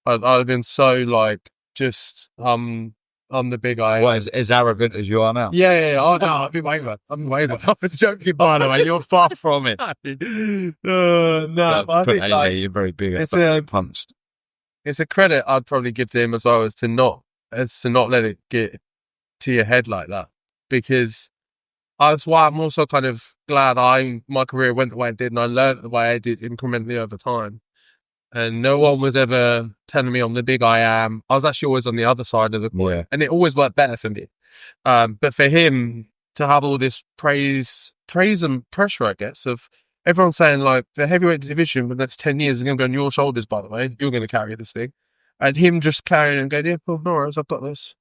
I'd have been so like just I'm the big guy. What, as arrogant as you are now? Yeah. Oh no, I'd be way better. I'm joking, by the way. You're far from it. No, but I think like, you're very big. it's punched. It's a credit I'd probably give to him as well as to not let it get to your head like that, because that's why I'm also kind of glad my career went the way it did and I learned the way I did incrementally over time. And no one was ever telling me I'm the big I am. I was actually always on the other side of the coin, and it always worked better for me. But for him to have all this praise and pressure, I guess, of everyone saying like the heavyweight division for the next 10 years is going to be on your shoulders, by the way, you're going to carry this thing. And him just carrying and going, yeah, cool, no worries, I've got this.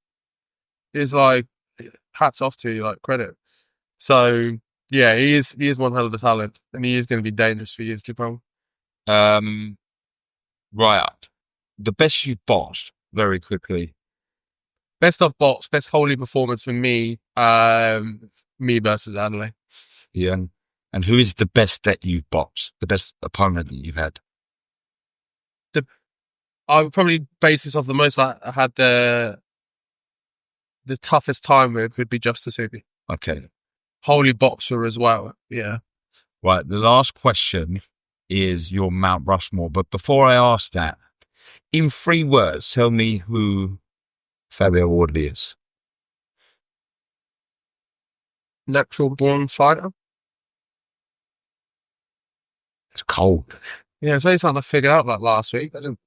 Is like, hats off to you, like credit. So yeah, he is one hell of a talent, and he is going to be dangerous for years to come. Right. The best you've boxed, very quickly. Best I've boxed, best holy performance for me, me versus Adelaide. Yeah. And who is the best that you've boxed? The best opponent that you've had? I would probably base this off the most I had the toughest time with would be Justice Hoopi. Okay. Holy boxer as well. Yeah. Right. The last question is your Mount Rushmore. But before I ask that, in 3 words, tell me who Fabio Wardley is. Natural born fighter. It's cold. Yeah, it's only something I figured out like last week. I didn't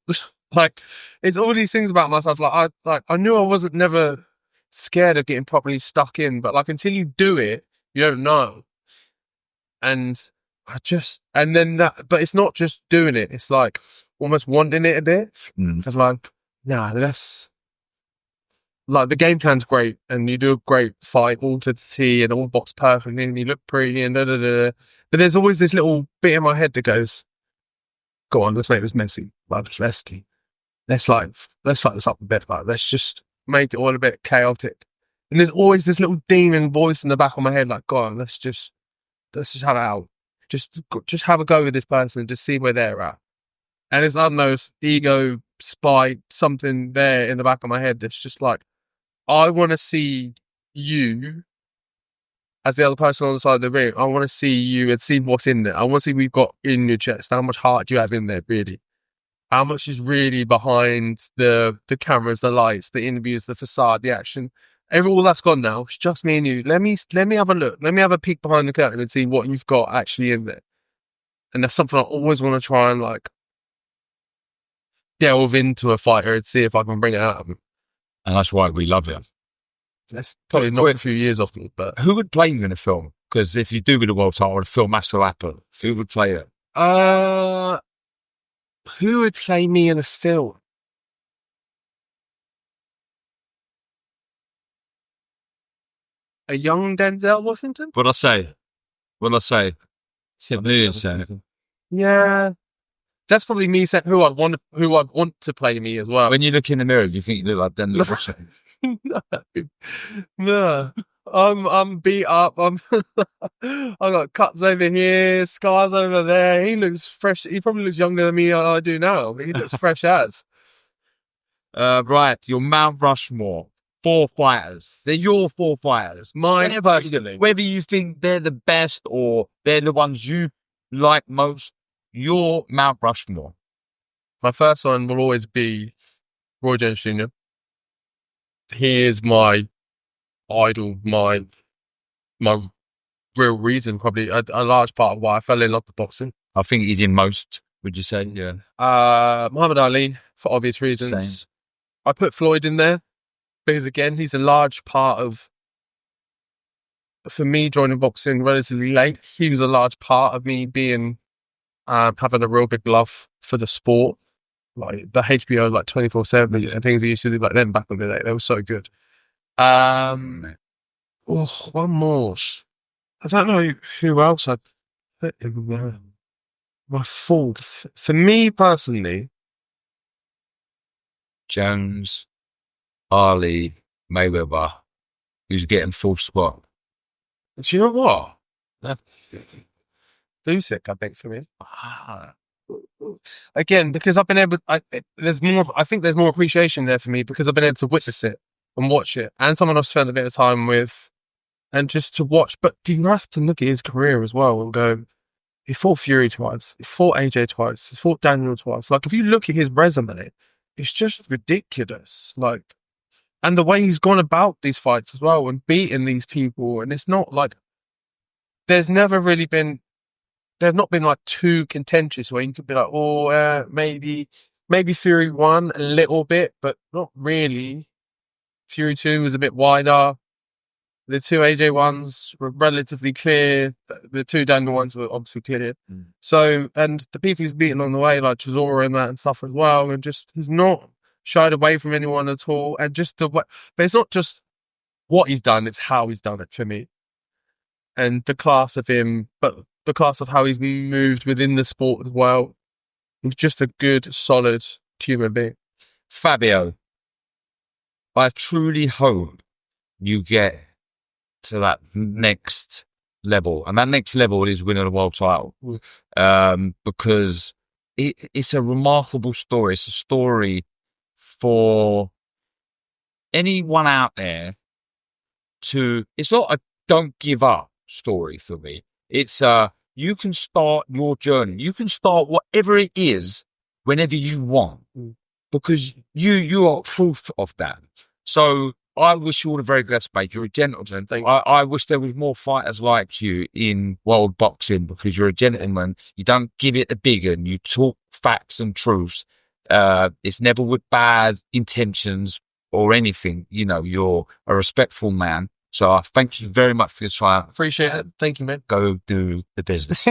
like. It's all these things about myself. Like I knew I wasn't never scared of getting properly stuck in, but like until you do it, you don't know. And but it's not just doing it. It's like almost wanting it a bit. It's like, nah, like the game plan's great and you do a great fight all to the T and all box perfectly and you look pretty and da. But there's always this little bit in my head that goes, go on, let's make this messy. Like, let's fuck this up a bit. Like, let's just make it all a bit chaotic. And there's always this little demon voice in the back of my head, like, go on, let's just have it out. Just have a go with this person and just see where they're at. And it's, I don't know, it's ego, spite, something there in the back of my head that's just like, I want to see you as the other person on the side of the ring. I want to see you and see what's in there. I want to see what you've got in your chest. How much heart do you have in there, really? How much is really behind the cameras, the lights, the interviews, the facade, the action? All that's gone now. It's just me and you. Let me have a look. Let me have a peek behind the curtain and see what you've got actually in there. And that's something I always want to try and like delve into a fighter and see if I can bring it out of him. And that's why we love it. That's probably knocked a few years off me, but who would play you in a film? Because if you do win the world title, a film has to happen. Who would play it? Who would play me in a film? A young Denzel Washington? What'd I say? I knew you'd say it. Yeah. That's probably me saying who I'd want to play me as well. When you look in the mirror, do you think you look like Denzel Washington? No. I'm beat up. I got cuts over here, scars over there. He looks fresh. He probably looks younger than me than I do now. But he looks fresh as. Right, your Mount Rushmore. 4 fighters. They're your 4 fighters. Mine personally. Whether you think they're the best or they're the ones you like most, your Mount Rushmore. My first one will always be Roy Jones Jr. He is my idol, my real reason, probably a large part of why I fell in love with boxing. I think he's in most, would you say? Yeah. Muhammad Ali, for obvious reasons. Same. I put Floyd in there because, again, he's a large part of, for me, joining boxing relatively late. He was a large part of me being, having a real big love for the sport. Like the HBO, like 24/7 and things he used to do like then back in the day. They were so good. One more. I don't know who else I'd put in there. My fourth. For me personally, Jones, Ali, Mayweather, who's getting 4th spot. do you know what? Usyk, I think, for me. Again, because I've been able, there's more. I think there's more appreciation there for me because I've been able to witness it and watch it, and someone I've spent a bit of time with, and just to watch. But you have to look at his career as well and go, he fought Fury twice, he fought AJ twice, he fought Daniel twice. Like if you look at his resume, it's just ridiculous. Like, and the way he's gone about these fights as well and beating these people, and it's not like there's not been like too contentious where you could be like, oh, maybe Fury won a little bit, but not really. Fury 2 was a bit wider. The 2 AJ ones were relatively clear. The 2 Daniel ones were obviously clear. So, and the people he's beaten on the way, like Chisora and that and stuff as well, and just he's not shied away from anyone at all. And just the way, but it's not just what he's done, it's how he's done it for me. And the class of him, but the class of how he's moved within the sport as well. He's just a good, solid human being. Fabio, I truly hope you get to that next level. And that next level is winning a world title. Because it's a remarkable story. It's a story for anyone out there it's not a don't give up story for me. It's you can start your journey. You can start whatever it is whenever you want, because you are proof of that. So I wish you all the very best, mate. You're a gentleman. I wish there was more fighters like you in world boxing, because you're a gentleman. You don't give it a big one. You talk facts and truths. It's never with bad intentions or anything. You know, you're a respectful man. So I thank you very much for your time. Appreciate it. Thank you, man. Go do the business.